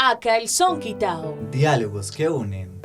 A calzón quitado. Diálogos que unen.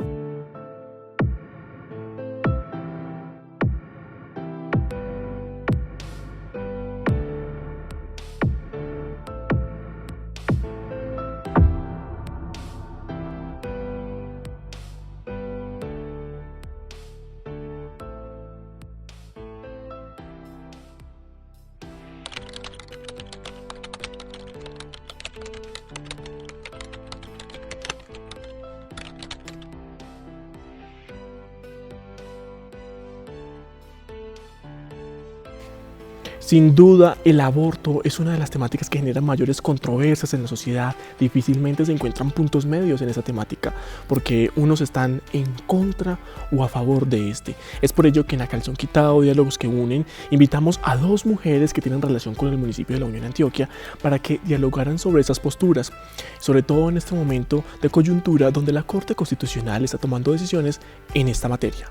Sin duda, el aborto es una de las temáticas que generan mayores controversias en la sociedad. Difícilmente se encuentran puntos medios en esa temática, porque unos están en contra o a favor de este. Es por ello que en A Calzón Quitado, Diálogos que Unen, invitamos a dos mujeres que tienen relación con el municipio de La Unión, Antioquia, para que dialogaran sobre esas posturas, sobre todo en este momento de coyuntura donde la Corte Constitucional está tomando decisiones en esta materia.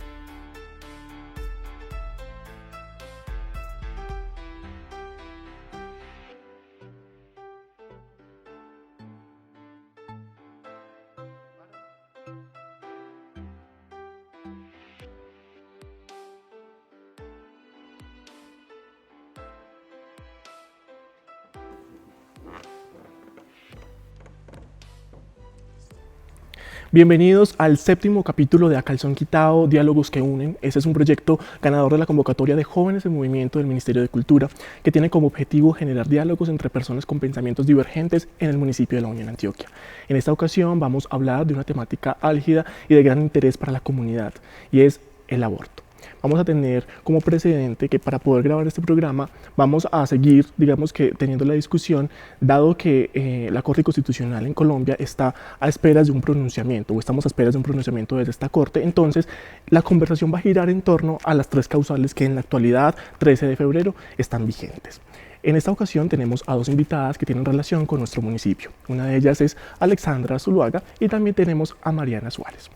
Bienvenidos al séptimo capítulo de A Calzón Quitado, Diálogos que Unen. Este es un proyecto ganador de la convocatoria de Jóvenes en Movimiento del Ministerio de Cultura, que tiene como objetivo generar diálogos entre personas con pensamientos divergentes en el municipio de La Unión, Antioquia. En esta ocasión vamos a hablar de una temática álgida y de gran interés para la comunidad, y es el aborto. Vamos a tener como precedente que para poder grabar este programa vamos a seguir, digamos que teniendo la discusión, dado que la Corte Constitucional en Colombia está a esperas de un pronunciamiento, o estamos a esperas de un pronunciamiento desde esta Corte. Entonces la conversación va a girar en torno a las tres causales que en la actualidad, 13 de febrero, están vigentes. En esta ocasión tenemos a dos invitadas que tienen relación con nuestro municipio. Una de ellas es Alexandra Zuluaga y también tenemos a Mariana Suárez.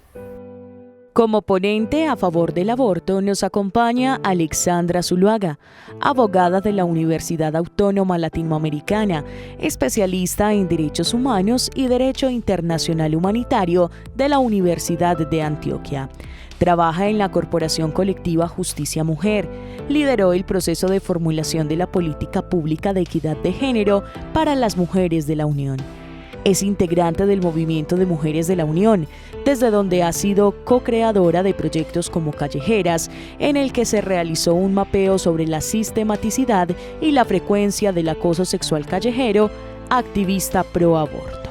Como ponente a favor del aborto nos acompaña Alexandra Zuluaga, abogada de la Universidad Autónoma Latinoamericana, especialista en Derechos Humanos y Derecho Internacional Humanitario de la Universidad de Antioquia. Trabaja en la Corporación Colectiva Justicia Mujer. Lideró el proceso de formulación de la política pública de equidad de género para las mujeres de la Unión. Es integrante del Movimiento de Mujeres de la Unión, desde donde ha sido co-creadora de proyectos como Callejeras, en el que se realizó un mapeo sobre la sistematicidad y la frecuencia del acoso sexual callejero, activista pro aborto.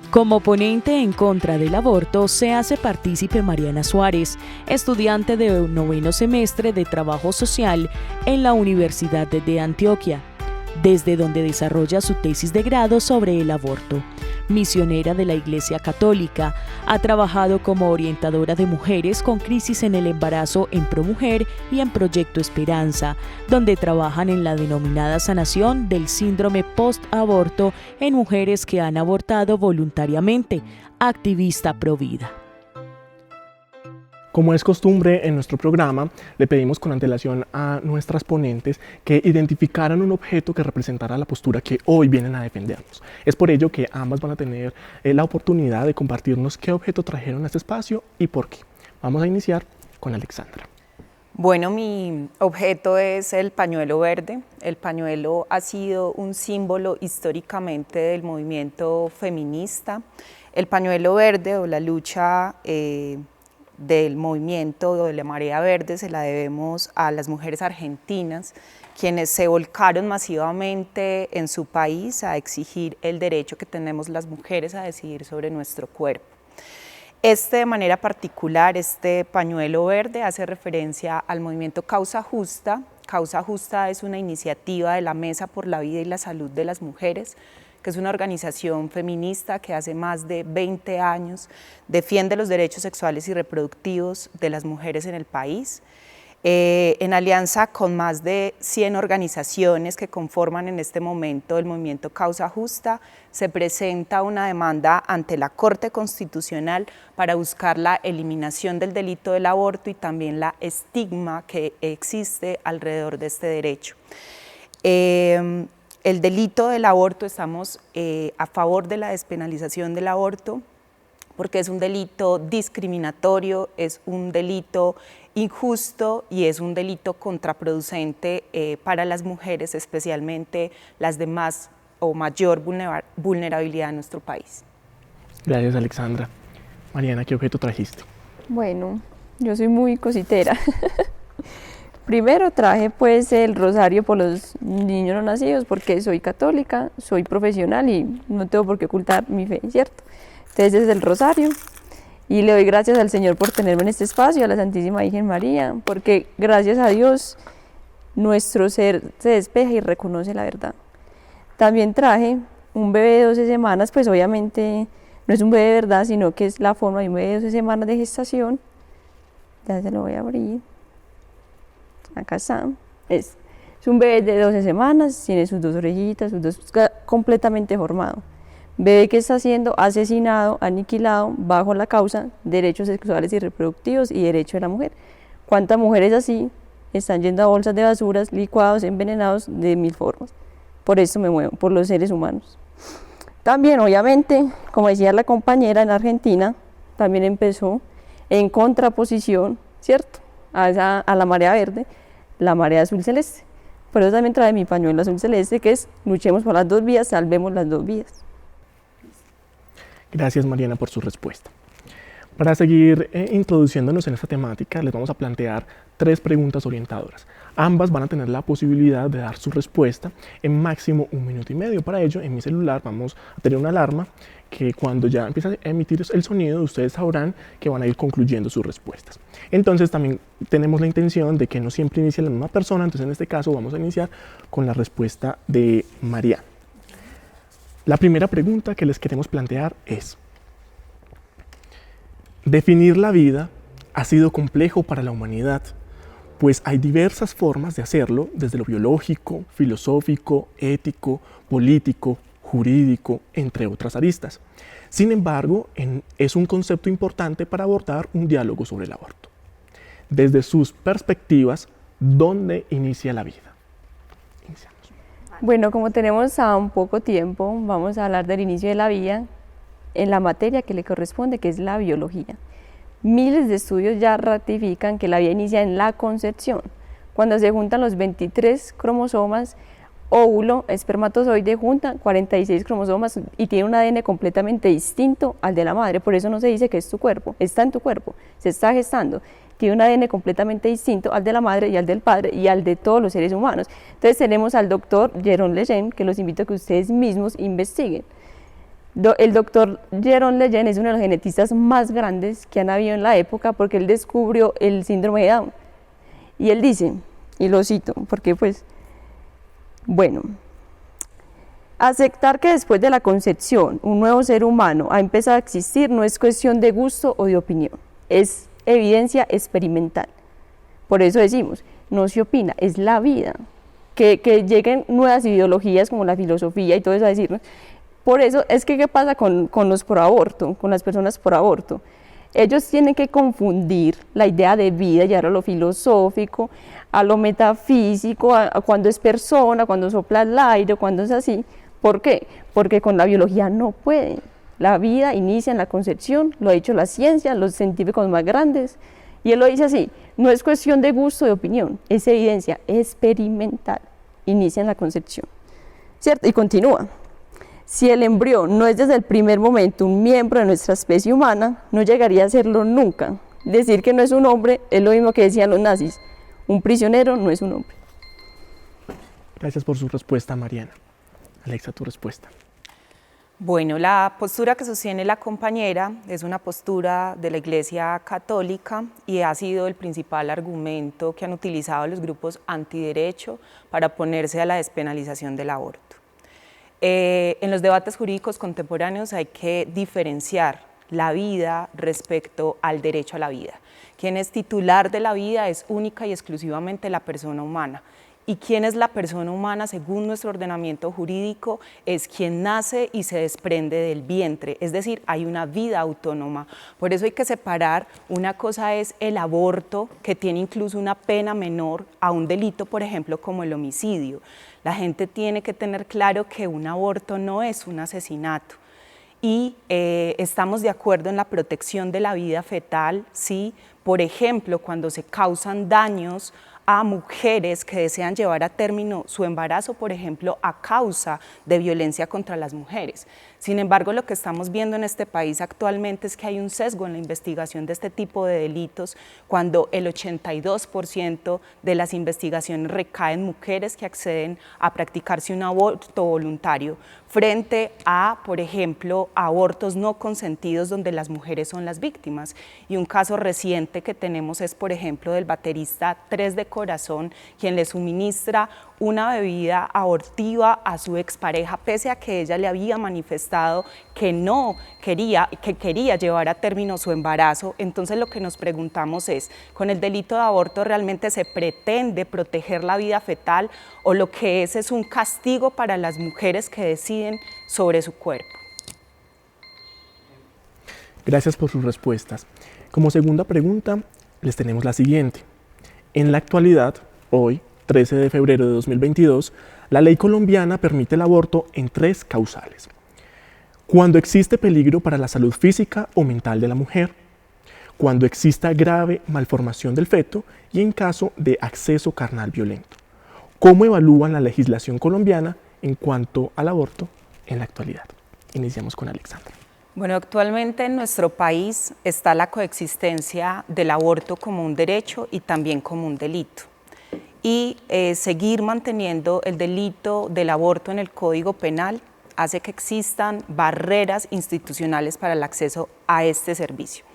Como ponente en contra del aborto se hace partícipe Mariana Suárez, estudiante de 9º semestre de Trabajo Social en la Universidad de Antioquia, desde donde desarrolla su tesis de grado sobre el aborto. Misionera de la Iglesia Católica, ha trabajado como orientadora de mujeres con crisis en el embarazo en ProMujer y en Proyecto Esperanza, donde trabajan en la denominada sanación del síndrome post-aborto en mujeres que han abortado voluntariamente, activista pro vida. Como es costumbre en nuestro programa, le pedimos con antelación a nuestras ponentes que identificaran un objeto que representara la postura que hoy vienen a defendernos. Es por ello que ambas van a tener la oportunidad de compartirnos qué objeto trajeron a este espacio y por qué. Vamos a iniciar con Alexandra. Bueno, mi objeto es el pañuelo verde. El pañuelo ha sido un símbolo históricamente del movimiento feminista. El pañuelo verde o la lucha del movimiento de la marea verde se la debemos a las mujeres argentinas, quienes se volcaron masivamente en su país a exigir el derecho que tenemos las mujeres a decidir sobre nuestro cuerpo. De manera particular, este pañuelo verde hace referencia al movimiento Causa Justa. Causa Justa es una iniciativa de la Mesa por la Vida y la Salud de las Mujeres, que es una organización feminista que hace más de 20 años defiende los derechos sexuales y reproductivos de las mujeres en el país. En alianza con más de 100 organizaciones que conforman en este momento el movimiento Causa Justa, se presenta una demanda ante la Corte Constitucional para buscar la eliminación del delito del aborto y también la estigma que existe alrededor de este derecho. El delito del aborto, estamos a favor de la despenalización del aborto, porque es un delito discriminatorio, es un delito injusto y es un delito contraproducente para las mujeres, especialmente las de más o mayor vulnerabilidad en nuestro país. Gracias, Alexandra. Mariana, ¿qué objeto trajiste? Bueno, yo soy muy cositera. Primero traje pues el rosario por los niños no nacidos porque soy católica, soy profesional y no tengo por qué ocultar mi fe, ¿cierto? Entonces es el rosario y le doy gracias al Señor por tenerme en este espacio, a la Santísima Virgen María, porque gracias a Dios nuestro ser se despeja y reconoce la verdad. También traje un bebé de 12 semanas, pues obviamente no es un bebé de verdad, sino que es la forma de un bebé de 12 semanas de gestación. Ya se lo voy a abrir. Acá está. Es un bebé de 12 semanas, tiene sus 2 orejitas, completamente formado. Bebé que está siendo asesinado, aniquilado bajo la causa derechos sexuales y reproductivos y derecho de la mujer. ¿Cuántas mujeres así están yendo a bolsas de basuras, licuados, envenenados de 1000 formas? Por eso me muevo, por los seres humanos. También, obviamente, como decía la compañera, en Argentina también empezó en contraposición, ¿cierto?, a la marea verde, la marea azul celeste. Por eso también trae mi pañuelo azul celeste, que es luchemos por las 2 vías, salvemos las 2 vías. Gracias, Mariana, por su respuesta. Para seguir introduciéndonos en esta temática, les vamos a plantear 3 preguntas orientadoras. Ambas van a tener la posibilidad de dar su respuesta en máximo 1 minuto y medio. Para ello, en mi celular vamos a tener una alarma que cuando ya empiece a emitir el sonido, ustedes sabrán que van a ir concluyendo sus respuestas. Entonces, también tenemos la intención de que no siempre inicie la misma persona, entonces en este caso vamos a iniciar con la respuesta de Mariana. La primera pregunta que les queremos plantear es: definir la vida ha sido complejo para la humanidad, pues hay diversas formas de hacerlo, desde lo biológico, filosófico, ético, político, jurídico, entre otras aristas. Sin embargo, es un concepto importante para abordar un diálogo sobre el aborto. Desde sus perspectivas, ¿dónde inicia la vida? Iniciamos. Bueno, como tenemos aún poco tiempo, vamos a hablar del inicio de la vida en la materia que le corresponde, que es la biología. Miles de estudios ya ratifican que la vida inicia en la concepción, cuando se juntan los 23 cromosomas, óvulo, espermatozoide, juntan 46 cromosomas y tiene un ADN completamente distinto al de la madre. Por eso no se dice que es tu cuerpo, está en tu cuerpo, se está gestando. Tiene un ADN completamente distinto al de la madre y al del padre y al de todos los seres humanos. Entonces tenemos al doctor Jérôme Lejeune, que los invito a que ustedes mismos investiguen. El doctor Jérôme Lejeune es uno de los genetistas más grandes que han habido en la época, porque él descubrió el síndrome de Down. Y él dice, y lo cito, porque pues, bueno, aceptar que después de la concepción un nuevo ser humano ha empezado a existir no es cuestión de gusto o de opinión, es evidencia experimental. Por eso decimos, no se opina, es la vida. Que lleguen nuevas ideologías como la filosofía y todo eso a decirnos. Por eso es que, ¿qué pasa con los pro aborto, con las personas pro aborto? Ellos tienen que confundir la idea de vida, llevar a lo filosófico, a lo metafísico, a cuando es persona, cuando sopla el aire, cuando es así. ¿Por qué? Porque con la biología no pueden. La vida inicia en la concepción, lo ha dicho la ciencia, los científicos más grandes, y él lo dice así, no es cuestión de gusto o de opinión, es evidencia experimental, inicia en la concepción, ¿cierto? Y continúa, si el embrión no es desde el primer momento un miembro de nuestra especie humana, no llegaría a serlo nunca. Decir que no es un hombre es lo mismo que decían los nazis, un prisionero no es un hombre. Gracias por su respuesta, Mariana. Alexa, tu respuesta. Bueno, la postura que sostiene la compañera es una postura de la Iglesia Católica y ha sido el principal argumento que han utilizado los grupos antiderecho para oponerse a la despenalización del aborto. En los debates jurídicos contemporáneos hay que diferenciar la vida respecto al derecho a la vida. Quien es titular de la vida es única y exclusivamente la persona humana ¿Y quién es la persona humana según nuestro ordenamiento jurídico? Es quien nace y se desprende del vientre, es decir, hay una vida autónoma. Por eso hay que separar, una cosa es el aborto, que tiene incluso una pena menor a un delito, por ejemplo, como el homicidio. La gente tiene que tener claro que un aborto no es un asesinato. Y estamos de acuerdo en la protección de la vida fetal, ¿sí? Por ejemplo, cuando se causan daños a mujeres que desean llevar a término su embarazo, por ejemplo, a causa de violencia contra las mujeres. Sin embargo, lo que estamos viendo en este país actualmente es que hay un sesgo en la investigación de este tipo de delitos, cuando el 82% de las investigaciones recaen en mujeres que acceden a practicarse un aborto voluntario, frente a, por ejemplo, abortos no consentidos donde las mujeres son las víctimas. Y un caso reciente que tenemos es, por ejemplo, del baterista 3 de Corazón, quien le suministra una bebida abortiva a su expareja, pese a que ella le había manifestado que no quería, que quería llevar a término su embarazo. Entonces lo que nos preguntamos es, ¿con el delito de aborto realmente se pretende proteger la vida fetal o lo que es un castigo para las mujeres que deciden sobre su cuerpo? Gracias por sus respuestas. Como segunda pregunta, les tenemos la siguiente. En la actualidad, hoy, 13 de febrero de 2022, la ley colombiana permite el aborto en 3 causales. Cuando existe peligro para la salud física o mental de la mujer, cuando exista grave malformación del feto y en caso de acceso carnal violento. ¿Cómo evalúan la legislación colombiana en cuanto al aborto en la actualidad? Iniciamos con Alexandra. Bueno, actualmente en nuestro país está la coexistencia del aborto como un derecho y también como un delito. Y seguir manteniendo el delito del aborto en el Código Penal hace que existan barreras institucionales para el acceso a este servicio.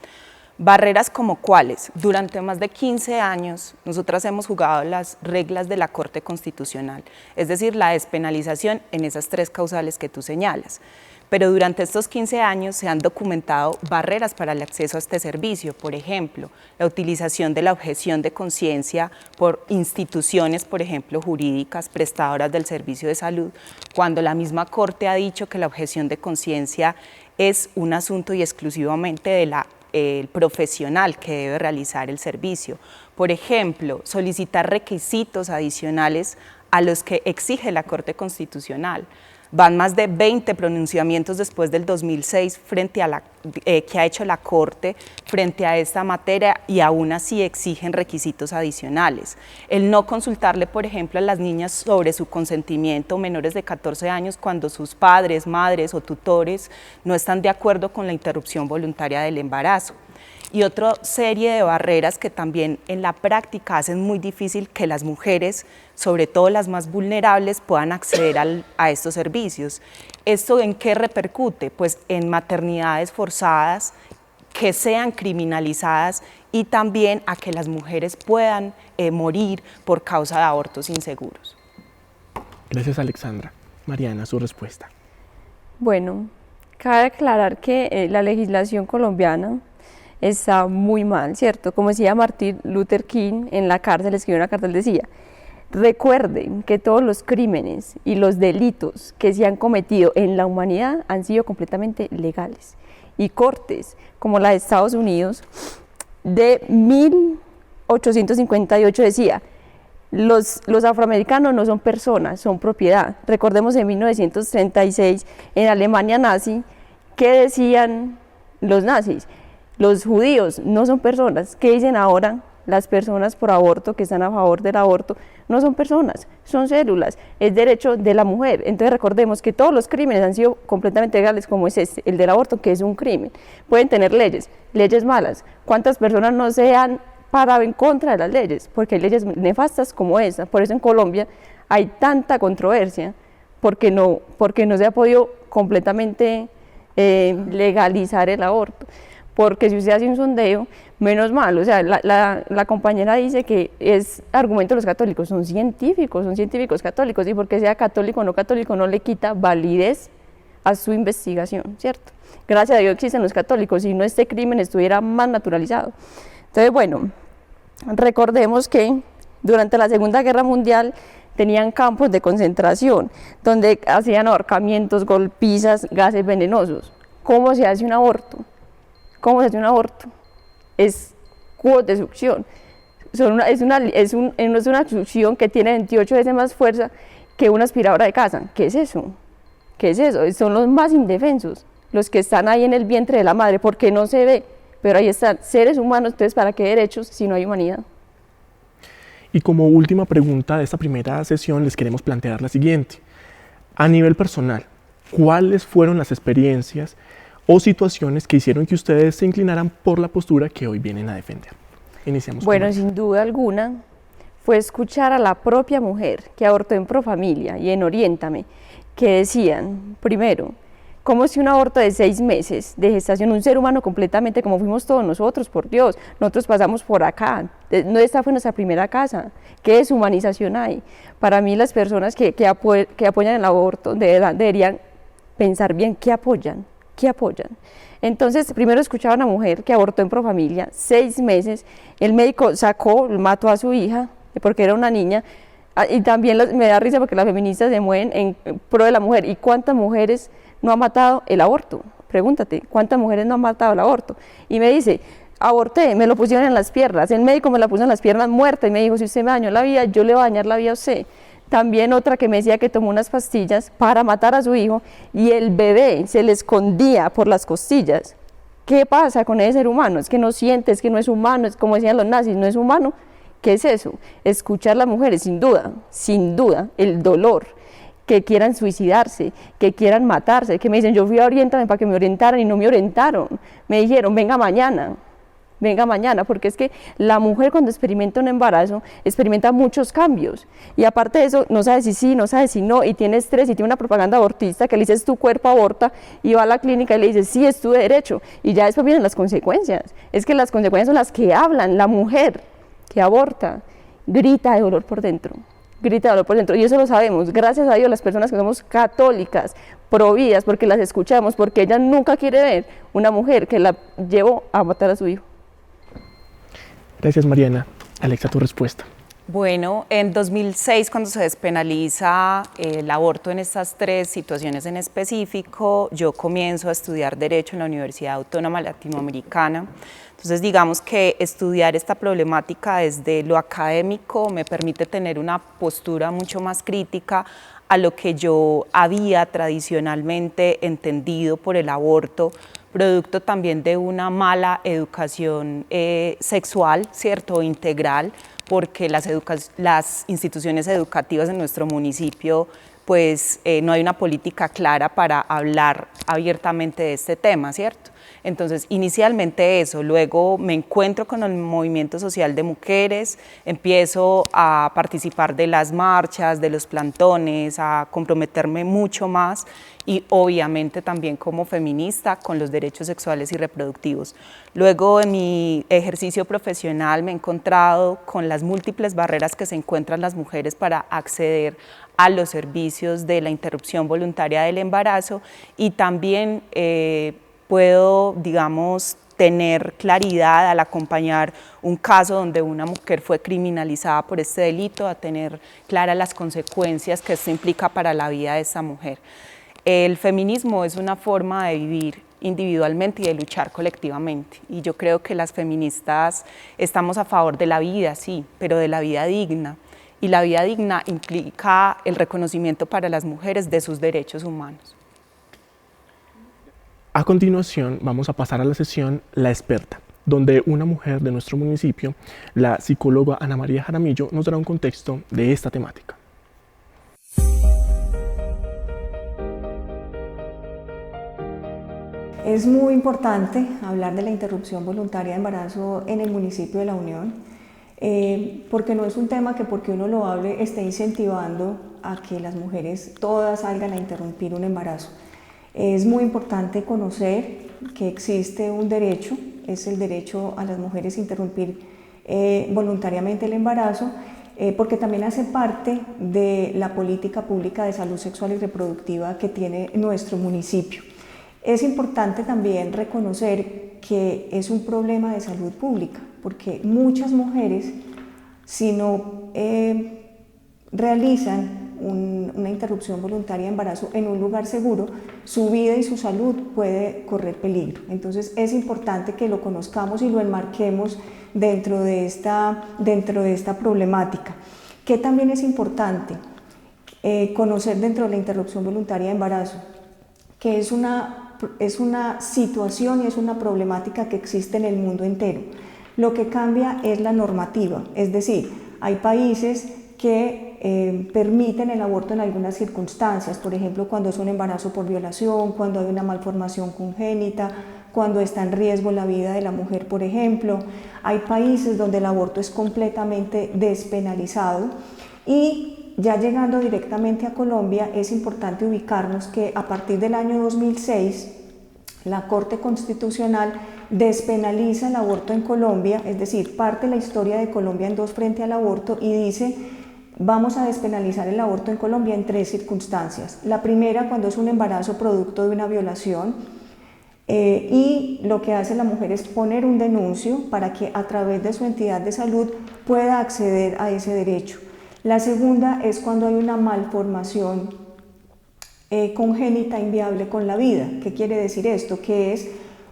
Barreras como cuáles. Durante más de 15 años nosotras hemos jugado las reglas de la Corte Constitucional, es decir, la despenalización en esas 3 causales que tú señalas. Pero durante estos 15 años se han documentado barreras para el acceso a este servicio, por ejemplo, la utilización de la objeción de conciencia por instituciones, por ejemplo, jurídicas, prestadoras del servicio de salud, cuando la misma Corte ha dicho que la objeción de conciencia es un asunto y exclusivamente de el profesional que debe realizar el servicio. Por ejemplo, solicitar requisitos adicionales a los que exige la Corte Constitucional. Van más de 20 pronunciamientos después del 2006 frente a que ha hecho la Corte frente a esta materia y aún así exigen requisitos adicionales. El no consultarle, por ejemplo, a las niñas sobre su consentimiento menores de 14 años cuando sus padres, madres o tutores no están de acuerdo con la interrupción voluntaria del embarazo. Y otra serie de barreras que también en la práctica hacen muy difícil que las mujeres, sobre todo las más vulnerables, puedan acceder a estos servicios. ¿Esto en qué repercute? Pues en maternidades forzadas que sean criminalizadas y también a que las mujeres puedan morir por causa de abortos inseguros. Gracias, Alexandra. Mariana, su respuesta. Bueno, cabe aclarar que la legislación colombiana está muy mal, ¿cierto? Como decía Martin Luther King en la cárcel, escribió una carta, él decía: recuerden que todos los crímenes y los delitos que se han cometido en la humanidad han sido completamente legales. Y cortes como la de Estados Unidos de 1858 decía: los afroamericanos no son personas, son propiedad. Recordemos en 1936 en Alemania nazi, ¿qué decían los nazis? Los judíos no son personas. ¿Qué dicen ahora las personas por aborto, que están a favor del aborto? No son personas, son células, es derecho de la mujer. Entonces recordemos que todos los crímenes han sido completamente legales, como es este, el del aborto, que es un crimen. Pueden tener leyes malas. ¿Cuántas personas no se han parado en contra de las leyes? Porque hay leyes nefastas como esa. Por eso en Colombia hay tanta controversia, porque no se ha podido completamente legalizar el aborto. Porque si usted hace un sondeo, menos mal, o sea, la compañera dice que es argumento de los católicos, son científicos católicos, y porque sea católico o no católico no le quita validez a su investigación, ¿cierto? Gracias a Dios existen los católicos, si no este crimen estuviera más naturalizado. Entonces, bueno, recordemos que durante la Segunda Guerra Mundial tenían campos de concentración, donde hacían ahorcamientos, golpizas, gases venenosos. ¿Cómo se hace un aborto? ¿Cómo se hace un aborto? Es cubos de succión. Es una succión que tiene 28 veces más fuerza que una aspiradora de casa. ¿Qué es eso? ¿Qué es eso? Son los más indefensos, los que están ahí en el vientre de la madre, porque no se ve, pero ahí están, seres humanos. Entonces, ¿para qué derechos si no hay humanidad? Y como última pregunta de esta primera sesión les queremos plantear la siguiente. A nivel personal, ¿cuáles fueron las experiencias o situaciones que hicieron que ustedes se inclinaran por la postura que hoy vienen a defender? Iniciamos. Bueno, sin duda alguna, fue escuchar a la propia mujer que abortó en Profamilia y en Oriéntame, que decían, primero, ¿cómo si un aborto de 6 meses de gestación, un ser humano completamente como fuimos todos nosotros, por Dios, nosotros pasamos por acá, esta fue nuestra primera casa, ¿qué deshumanización hay? Para mí las personas que apoyan el aborto deberían pensar bien qué apoyan. Entonces, primero escuchaba a una mujer que abortó en Profamilia, 6 meses, el médico mató a su hija, porque era una niña, y también me da risa porque las feministas se mueven en pro de la mujer. ¿Y cuántas mujeres no ha matado el aborto? Pregúntate, ¿cuántas mujeres no han matado el aborto? Y me dice, aborté, me lo pusieron en las piernas, el médico me la puso en las piernas muerta y me dijo, si usted me dañó la vida, yo le voy a dañar la vida a usted. También otra que me decía que tomó unas pastillas para matar a su hijo y el bebé se le escondía por las costillas. ¿Qué pasa con ese ser humano? Es que no siente, es que no es humano, es como decían los nazis, no es humano. ¿Qué es eso? Escuchar a las mujeres, sin duda, el dolor, que quieran suicidarse, que quieran matarse, que me dicen, yo fui a Oriéntame para que me orientaran y no me orientaron. Me dijeron, venga mañana, porque es que la mujer cuando experimenta un embarazo, experimenta muchos cambios, y aparte de eso, no sabe si sí, no sabe si no, y tiene estrés, y tiene una propaganda abortista que le dice, tu cuerpo aborta, y va a la clínica y le dice, sí, es tu derecho, y ya después vienen las consecuencias. Es que las consecuencias son las que hablan. La mujer que aborta grita de dolor por dentro, y eso lo sabemos, gracias a Dios, las personas que somos católicas, providas, porque las escuchamos, porque ella nunca quiere ver una mujer que la llevó a matar a su hijo. Gracias, Mariana. Alexa, tu respuesta. Bueno, en 2006, cuando se despenaliza el aborto en estas 3 situaciones en específico, yo comienzo a estudiar Derecho en la Universidad Autónoma Latinoamericana. Entonces, digamos que estudiar esta problemática desde lo académico me permite tener una postura mucho más crítica a lo que yo había tradicionalmente entendido por el aborto, producto también de una mala educación sexual, ¿cierto?, integral, porque las instituciones educativas en nuestro municipio pues no hay una política clara para hablar abiertamente de este tema, ¿cierto? Entonces, inicialmente eso, luego me encuentro con el movimiento social de mujeres, empiezo a participar de las marchas, de los plantones, a comprometerme mucho más y obviamente también como feminista con los derechos sexuales y reproductivos. Luego en mi ejercicio profesional me he encontrado con las múltiples barreras que se encuentran las mujeres para acceder a los servicios de la interrupción voluntaria del embarazo y también puedo, digamos, tener claridad al acompañar un caso donde una mujer fue criminalizada por este delito, a tener claras las consecuencias que esto implica para la vida de esa mujer. El feminismo es una forma de vivir individualmente y de luchar colectivamente. Y yo creo que las feministas estamos a favor de la vida, sí, pero de la vida digna. Y la vida digna implica el reconocimiento para las mujeres de sus derechos humanos. A continuación vamos a pasar a la sesión La Experta, donde una mujer de nuestro municipio, la psicóloga Ana María Jaramillo, nos dará un contexto de esta temática. Es muy importante hablar de la interrupción voluntaria de embarazo en el municipio de La Unión, porque no es un tema que porque uno lo hable esté incentivando a que las mujeres todas salgan a interrumpir un embarazo. Es muy importante conocer que existe un derecho, es el derecho a las mujeres a interrumpir voluntariamente el embarazo, porque también hace parte de la política pública de salud sexual y reproductiva que tiene nuestro municipio. Es importante también reconocer que es un problema de salud pública, porque muchas mujeres, si no realizan una interrupción voluntaria de embarazo en un lugar seguro, su vida y su salud puede correr peligro. Entonces es importante que lo conozcamos y lo enmarquemos dentro de esta problemática. ¿Qué también es importante conocer dentro de la interrupción voluntaria de embarazo? Que es una situación y es una problemática que existe en el mundo entero. Lo que cambia es la normativa, es decir, hay países que permiten el aborto en algunas circunstancias, por ejemplo, cuando es un embarazo por violación, cuando hay una malformación congénita, cuando está en riesgo la vida de la mujer, por ejemplo. Hay países donde el aborto es completamente despenalizado y ya llegando directamente a Colombia es importante ubicarnos que a partir del año 2006 la Corte Constitucional despenaliza el aborto en Colombia, es decir, parte la historia de Colombia en dos frente al aborto y dice: vamos a despenalizar el aborto en Colombia en 3 circunstancias. La primera, cuando es un embarazo producto de una violación, y lo que hace la mujer es poner un denuncio para que a través de su entidad de salud pueda acceder a ese derecho. La segunda es cuando hay una malformación congénita inviable con la vida. ¿Qué quiere decir esto? Que es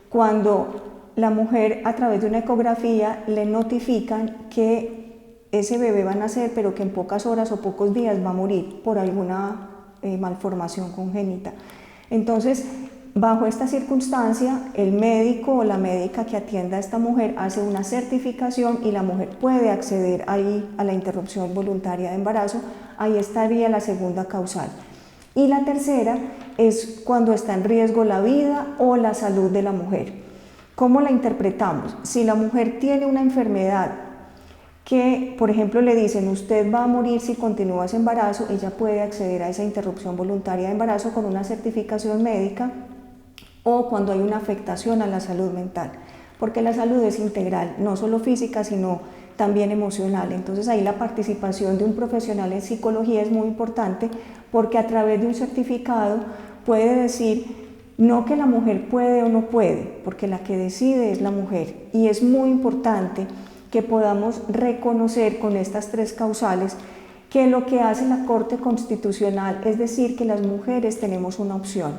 cuando la mujer a través de una ecografía le notifican que ese bebé va a nacer, pero que en pocas horas o pocos días va a morir por alguna malformación congénita. Entonces, bajo esta circunstancia, el médico o la médica que atienda a esta mujer hace una certificación y la mujer puede acceder ahí a la interrupción voluntaria de embarazo. Ahí estaría la segunda causal. Y la tercera es cuando está en riesgo la vida o la salud de la mujer. ¿Cómo la interpretamos? Si la mujer tiene una enfermedad que, por ejemplo, le dicen usted va a morir si continúa ese embarazo, ella puede acceder a esa interrupción voluntaria de embarazo con una certificación médica, o cuando hay una afectación a la salud mental, porque la salud es integral, no solo física, sino también emocional. Entonces ahí la participación de un profesional en psicología es muy importante, porque a través de un certificado puede decir no que la mujer puede o no puede, porque la que decide es la mujer, y es muy importante que podamos reconocer con estas 3 causales que lo que hace la Corte Constitucional es decir que las mujeres tenemos una opción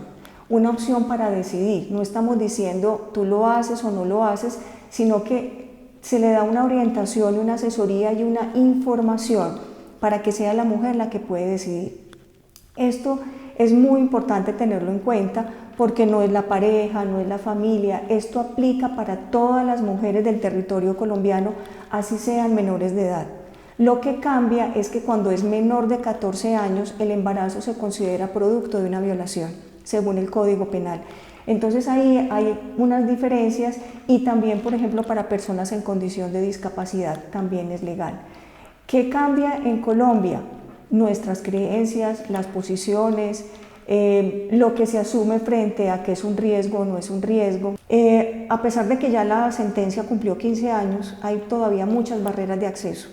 para decidir. No estamos diciendo tú lo haces o no lo haces, sino que se le da una orientación, una asesoría y una información para que sea la mujer la que puede decidir. Esto es muy importante tenerlo en cuenta porque no es la pareja, no es la familia, esto aplica para todas las mujeres del territorio colombiano, así sean menores de edad. Lo que cambia es que cuando es menor de 14 años, el embarazo se considera producto de una violación, según el Código Penal. Entonces ahí hay unas diferencias y también, por ejemplo, para personas en condición de discapacidad también es legal. ¿Qué cambia en Colombia? Nuestras creencias, las posiciones, lo que se asume frente a que es un riesgo o no es un riesgo. A pesar de que ya la sentencia cumplió 15 años, hay todavía muchas barreras de acceso,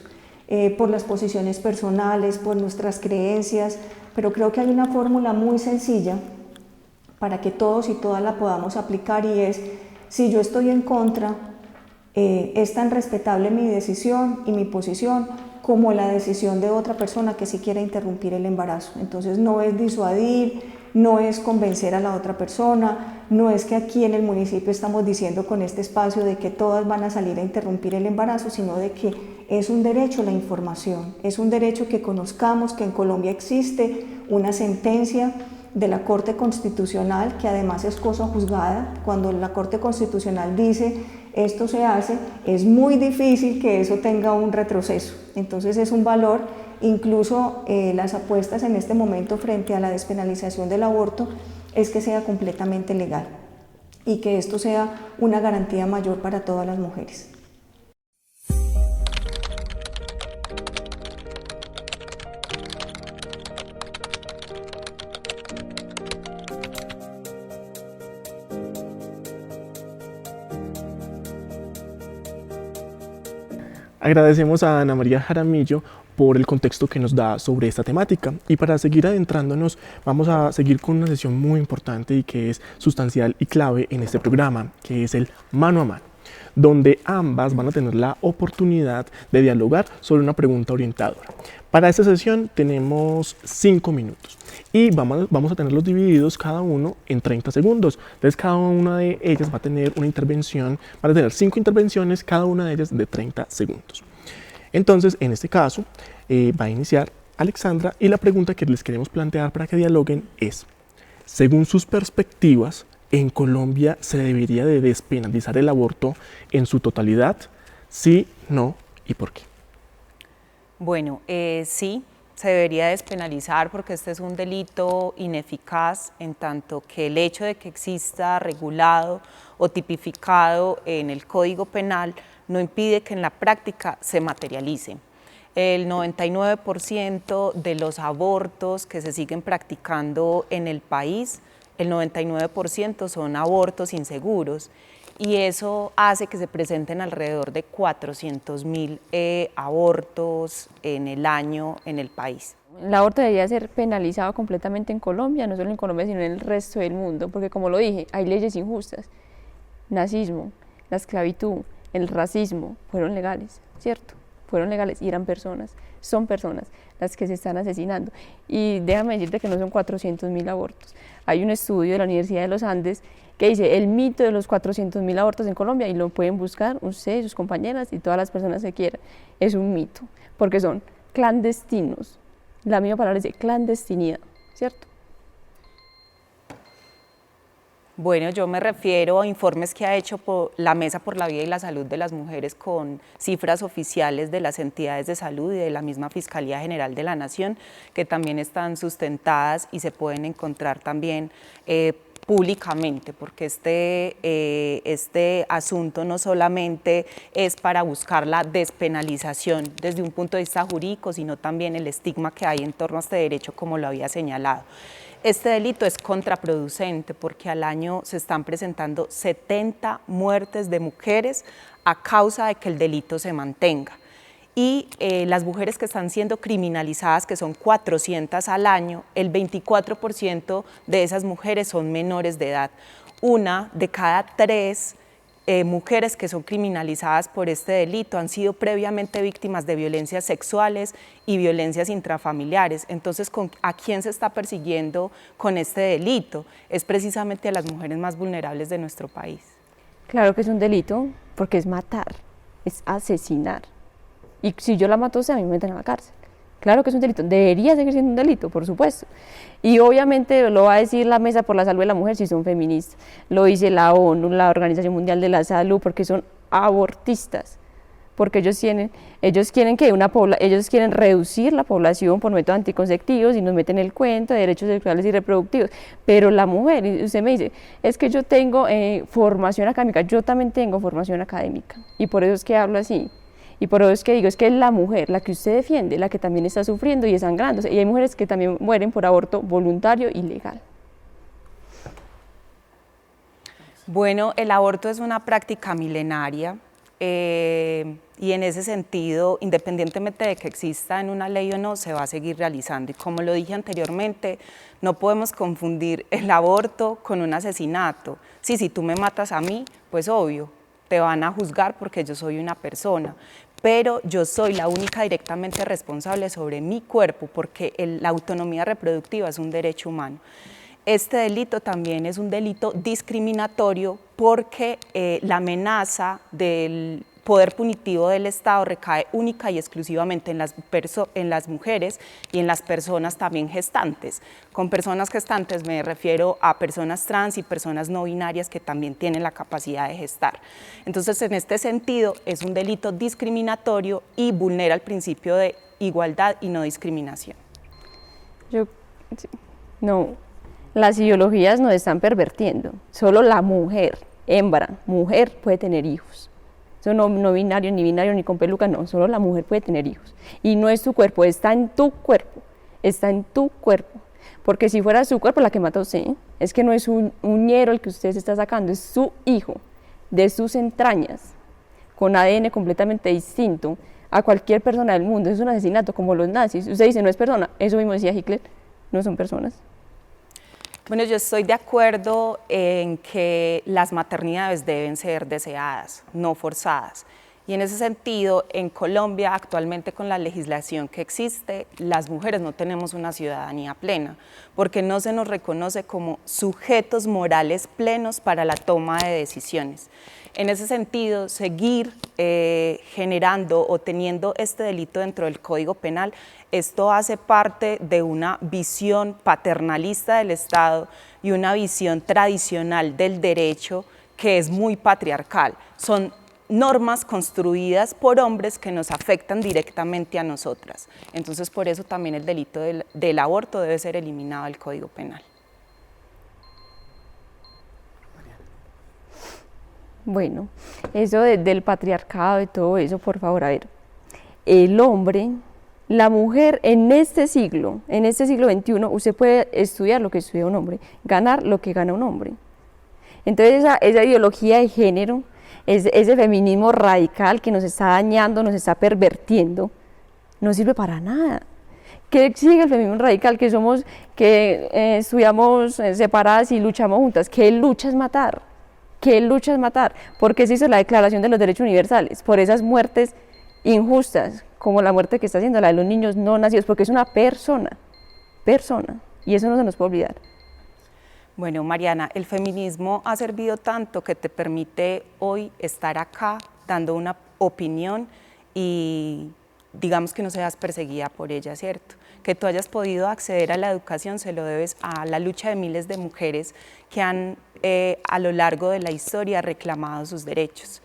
por las posiciones personales, por nuestras creencias, pero creo que hay una fórmula muy sencilla para que todos y todas la podamos aplicar y es, si yo estoy en contra, es tan respetable mi decisión y mi posición como la decisión de otra persona que sí quiere interrumpir el embarazo. Entonces no es disuadir, no es convencer a la otra persona, no es que aquí en el municipio estamos diciendo con este espacio de que todas van a salir a interrumpir el embarazo, sino de que es un derecho la información, es un derecho que conozcamos que en Colombia existe una sentencia de la Corte Constitucional, que además es cosa juzgada. Cuando la Corte Constitucional dice esto se hace, es muy difícil que eso tenga un retroceso. Entonces es un valor, incluso las apuestas en este momento frente a la despenalización del aborto, es que sea completamente legal y que esto sea una garantía mayor para todas las mujeres. Agradecemos a Ana María Jaramillo por el contexto que nos da sobre esta temática. Y para seguir adentrándonos, vamos a seguir con una sesión muy importante y que es sustancial y clave en este programa, que es el mano a mano. donde ambas van a tener la oportunidad de dialogar sobre una pregunta orientadora. Para esta sesión tenemos 5 minutos y vamos a tenerlos divididos cada uno en 30 segundos. Entonces cada una de ellas va a tener una intervención, van a tener 5 intervenciones, cada una de ellas de 30 segundos. Entonces, en este caso, va a iniciar Alexandra y la pregunta que les queremos plantear para que dialoguen es: según sus perspectivas, ¿en Colombia se debería de despenalizar el aborto en su totalidad? ¿Sí, no y por qué? Bueno, sí, se debería despenalizar porque este es un delito ineficaz en tanto que el hecho de que exista regulado o tipificado en el Código Penal no impide que en la práctica se materialice. El 99% de los abortos que se siguen practicando en el país, el 99% son abortos inseguros y eso hace que se presenten alrededor de 400.000 abortos en el año en el país. El aborto debería ser penalizado completamente en Colombia, no solo en Colombia, sino en el resto del mundo, porque como lo dije, hay leyes injustas. Nazismo, la esclavitud, el racismo fueron legales, ¿cierto? Fueron legales y eran personas, son personas las que se están asesinando. Y déjame decirte que no son 400.000 abortos. Hay un estudio de la Universidad de los Andes que dice el mito de los 400.000 abortos en Colombia, y lo pueden buscar ustedes, sus compañeras y todas las personas que quieran. Es un mito, porque son clandestinos. La misma palabra dice clandestinidad, ¿cierto? Bueno, yo me refiero a informes que ha hecho la Mesa por la Vida y la Salud de las Mujeres con cifras oficiales de las entidades de salud y de la misma Fiscalía General de la Nación, que también están sustentadas y se pueden encontrar también públicamente, porque este asunto no solamente es para buscar la despenalización desde un punto de vista jurídico, sino también el estigma que hay en torno a este derecho, como lo había señalado. Este delito es contraproducente porque al año se están presentando 70 muertes de mujeres a causa de que el delito se mantenga. Y las mujeres que están siendo criminalizadas, que son 400 al año, el 24% de esas mujeres son menores de edad. Una de cada 3 mujeres que son criminalizadas por este delito han sido previamente víctimas de violencias sexuales y violencias intrafamiliares. Entonces, ¿a quién se está persiguiendo con este delito? Es precisamente a las mujeres más vulnerables de nuestro país. Claro que es un delito, porque es matar, es asesinar. Y si yo la mato, a mí me meten a la cárcel. Claro que es un delito, debería seguir siendo un delito, por supuesto. Y obviamente lo va a decir la Mesa por la Salud de la Mujer si son feministas, lo dice la ONU, la Organización Mundial de la Salud, porque son abortistas, porque ellos quieren ellos quieren reducir la población por métodos anticonceptivos y nos meten el cuento de derechos sexuales y reproductivos. Pero la mujer, y usted me dice, es que yo tengo formación académica, yo también tengo formación académica, y por eso es que hablo así. Y por eso es que digo, es que es la mujer, la que usted defiende, la que también está sufriendo y desangrándose. Y hay mujeres que también mueren por aborto voluntario y legal. Bueno, el aborto es una práctica milenaria y en ese sentido, independientemente de que exista en una ley o no, se va a seguir realizando. Y como lo dije anteriormente, no podemos confundir el aborto con un asesinato. Sí, si tú me matas a mí, pues obvio, te van a juzgar porque yo soy una persona, pero yo soy la única directamente responsable sobre mi cuerpo porque la autonomía reproductiva es un derecho humano. Este delito también es un delito discriminatorio porque la amenaza del poder punitivo del Estado recae única y exclusivamente en las mujeres y en las personas también gestantes. Con personas gestantes me refiero a personas trans y personas no binarias que también tienen la capacidad de gestar. Entonces, en este sentido, es un delito discriminatorio y vulnera el principio de igualdad y no discriminación. No, las ideologías nos están pervirtiendo. Solo la mujer, hembra, mujer puede tener hijos. Eso no binario, ni con peluca, no, solo la mujer puede tener hijos. Y no es tu cuerpo, está en tu cuerpo, está en tu cuerpo. Porque si fuera su cuerpo la que mata a usted, es que no es un ñero el que usted se está sacando, es su hijo, de sus entrañas, con ADN completamente distinto a cualquier persona del mundo. Es un asesinato como los nazis. Usted dice, no es persona, eso mismo decía Hitler, no son personas. Bueno, yo estoy de acuerdo en que las maternidades deben ser deseadas, no forzadas. Y en ese sentido, en Colombia, actualmente con la legislación que existe, las mujeres no tenemos una ciudadanía plena, porque no se nos reconoce como sujetos morales plenos para la toma de decisiones. En ese sentido, seguir generando o teniendo este delito dentro del Código Penal, esto hace parte de una visión paternalista del Estado y una visión tradicional del derecho que es muy patriarcal. Son normas construidas por hombres que nos afectan directamente a nosotras. Entonces, por eso también el delito del aborto debe ser eliminado del Código Penal. Bueno, eso del patriarcado y todo eso, por favor, a ver, el hombre, la mujer en este siglo XXI, usted puede estudiar lo que estudia un hombre, ganar lo que gana un hombre. Entonces esa ideología de género, ese feminismo radical que nos está dañando, nos está pervirtiendo, no sirve para nada. ¿Qué exige el feminismo radical? Que estudiamos separadas y luchamos juntas. ¿Qué lucha es matar? ¿Qué lucha es matar? Porque se hizo la Declaración de los Derechos Universales, por esas muertes injustas, como la muerte que está haciendo la de los niños no nacidos, porque es una persona, y eso no se nos puede olvidar. Bueno, Mariana, el feminismo ha servido tanto que te permite hoy estar acá dando una opinión y digamos que no seas perseguida por ella, ¿cierto? Que tú hayas podido acceder a la educación se lo debes a la lucha de miles de mujeres que han a lo largo de la historia reclamado sus derechos.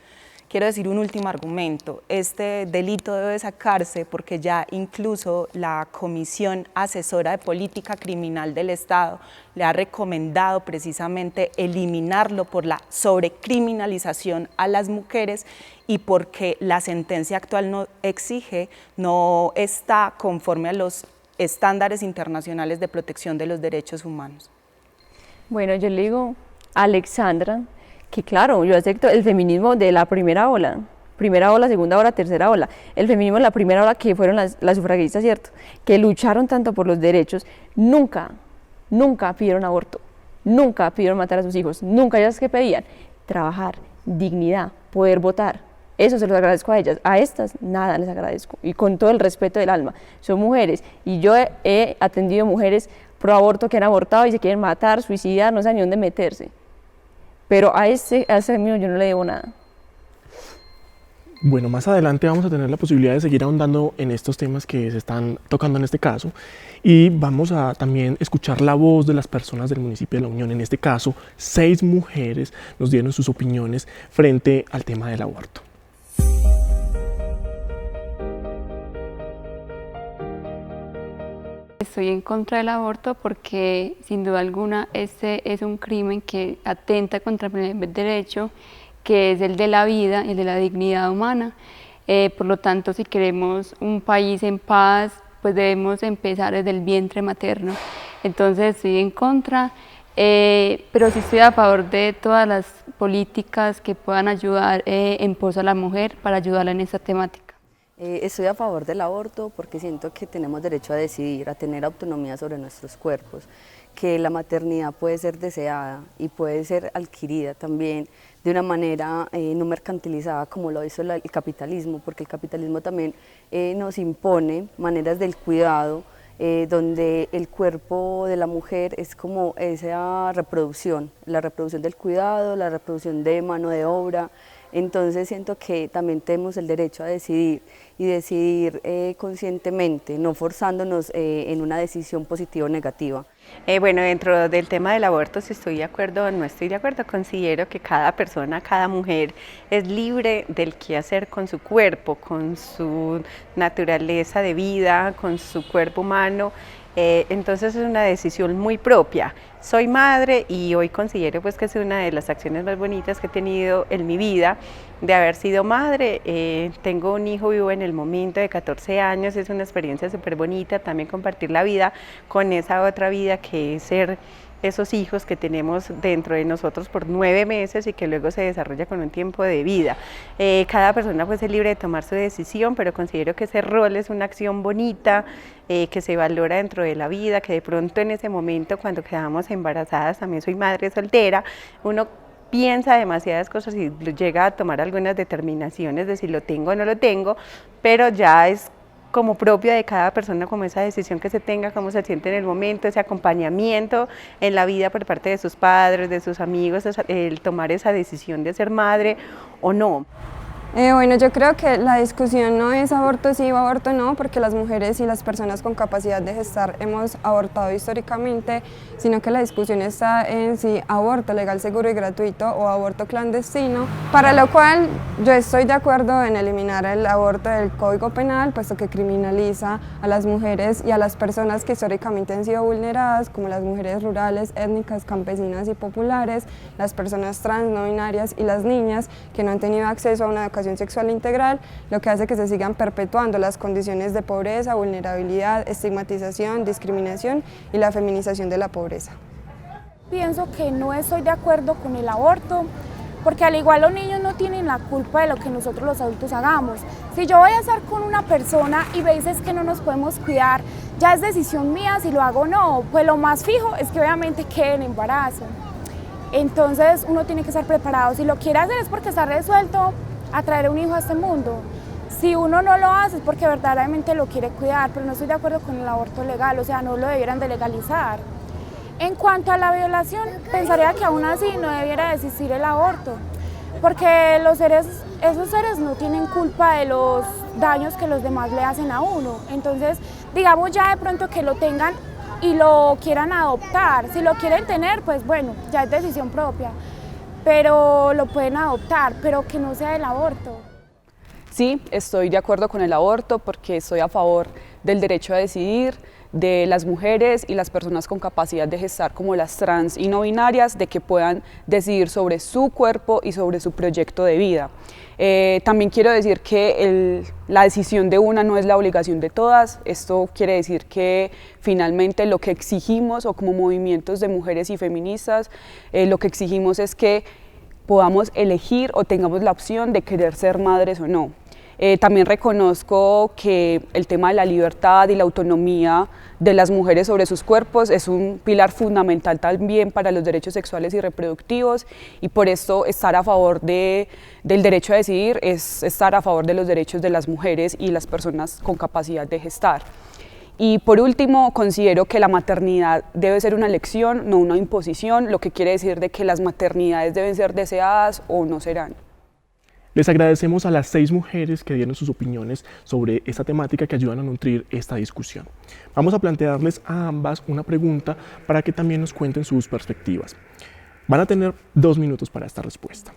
Quiero decir un último argumento, este delito debe sacarse porque ya incluso la Comisión Asesora de Política Criminal del Estado le ha recomendado precisamente eliminarlo por la sobrecriminalización a las mujeres y porque la sentencia actual no está conforme a los estándares internacionales de protección de los derechos humanos. Bueno, yo le digo a Alexandra que claro, yo acepto el feminismo de la primera ola, segunda ola, tercera ola. El feminismo de la primera ola que fueron las sufragistas, ¿cierto? Que lucharon tanto por los derechos, nunca pidieron aborto, nunca pidieron matar a sus hijos, nunca. Ellas que pedían trabajar, dignidad, poder votar. Eso se los agradezco a ellas, a estas nada les agradezco y con todo el respeto del alma. Son mujeres y yo he atendido mujeres pro aborto que han abortado y se quieren matar, suicidar, no saben ni dónde meterse. Pero a ese mío yo no le debo nada. Bueno, más adelante vamos a tener la posibilidad de seguir ahondando en estos temas que se están tocando en este caso y vamos a también escuchar la voz de las personas del municipio de La Unión. En este caso, 6 mujeres nos dieron sus opiniones frente al tema del aborto. Estoy en contra del aborto porque sin duda alguna este es un crimen que atenta contra el primer derecho, que es el de la vida, el de la dignidad humana. Por lo tanto, si queremos un país en paz, pues debemos empezar desde el vientre materno. Entonces estoy en contra, pero sí estoy a favor de todas las políticas que puedan ayudar en pos a la mujer para ayudarla en esta temática. Estoy a favor del aborto porque siento que tenemos derecho a decidir, a tener autonomía sobre nuestros cuerpos, que la maternidad puede ser deseada y puede ser adquirida también de una manera no mercantilizada como lo hizo el capitalismo, porque el capitalismo también nos impone maneras del cuidado, donde el cuerpo de la mujer es como esa reproducción, la reproducción del cuidado, la reproducción de mano de obra. Entonces siento que también tenemos el derecho a decidir y decidir conscientemente, no forzándonos en una decisión positiva o negativa. Bueno, dentro del tema del aborto, si estoy de acuerdo o no estoy de acuerdo, considero que cada persona, cada mujer es libre del qué hacer con su cuerpo, con su naturaleza de vida, con su cuerpo humano. Entonces es una decisión muy propia. Soy madre y hoy considero pues que es una de las acciones más bonitas que he tenido en mi vida de haber sido madre. Tengo un hijo vivo en el momento de 14 años, es una experiencia súper bonita también compartir la vida con esa otra vida que es ser esos hijos que tenemos dentro de nosotros por 9 meses y que luego se desarrolla con un tiempo de vida. Cada persona pues es libre de tomar su decisión, pero considero que ese rol es una acción bonita, que se valora dentro de la vida, que de pronto en ese momento cuando quedamos embarazadas, también soy madre soltera, uno piensa demasiadas cosas y llega a tomar algunas determinaciones de si lo tengo o no lo tengo, pero ya es como propia de cada persona, como esa decisión que se tenga, cómo se siente en el momento, ese acompañamiento en la vida por parte de sus padres, de sus amigos, el tomar esa decisión de ser madre o no. Bueno, yo creo que la discusión no es aborto sí o aborto no, porque las mujeres y las personas con capacidad de gestar hemos abortado históricamente, sino que la discusión está en si aborto legal, seguro y gratuito o aborto clandestino, para lo cual yo estoy de acuerdo en eliminar el aborto del Código Penal, puesto que criminaliza a las mujeres y a las personas que históricamente han sido vulneradas, como las mujeres rurales, étnicas, campesinas y populares, las personas trans, no binarias y las niñas que no han tenido acceso a una educación sexual integral, lo que hace que se sigan perpetuando las condiciones de pobreza, vulnerabilidad, estigmatización, discriminación y la feminización de la pobreza. Pienso que no estoy de acuerdo con el aborto, porque al igual los niños no tienen la culpa de lo que nosotros los adultos hagamos. Si yo voy a estar con una persona y me dices que no nos podemos cuidar, ya es decisión mía si lo hago o no, pues lo más fijo es que obviamente quede en embarazo. Entonces uno tiene que estar preparado, si lo quiere hacer es porque está resuelto a traer un hijo a este mundo. Si uno no lo hace es porque verdaderamente lo quiere cuidar, pero no estoy de acuerdo con el aborto legal, o sea, no lo debieran de legalizar. En cuanto a la violación, pensaría que aún así no debiera existir el aborto, porque esos seres no tienen culpa de los daños que los demás le hacen a uno. Entonces, digamos ya de pronto que lo tengan y lo quieran adoptar, si lo quieren tener, pues bueno, ya es decisión propia. Pero lo pueden adoptar, pero que no sea el aborto. Sí, estoy de acuerdo con el aborto porque estoy a favor del derecho a decidir de las mujeres y las personas con capacidad de gestar, como las trans y no binarias, de que puedan decidir sobre su cuerpo y sobre su proyecto de vida. También quiero decir que la decisión de una no es la obligación de todas. Esto quiere decir que finalmente lo que exigimos, o como movimientos de mujeres y feministas, lo que exigimos es que podamos elegir o tengamos la opción de querer ser madres o no. También reconozco que el tema de la libertad y la autonomía de las mujeres sobre sus cuerpos es un pilar fundamental también para los derechos sexuales y reproductivos, y por esto estar a favor del derecho a decidir es estar a favor de los derechos de las mujeres y las personas con capacidad de gestar. Y por último, considero que la maternidad debe ser una elección, no una imposición, lo que quiere decir de que las maternidades deben ser deseadas o no serán. Les agradecemos a las 6 mujeres que dieron sus opiniones sobre esta temática que ayudan a nutrir esta discusión. Vamos a plantearles a ambas una pregunta para que también nos cuenten sus perspectivas. Van a tener 2 minutos para esta respuesta.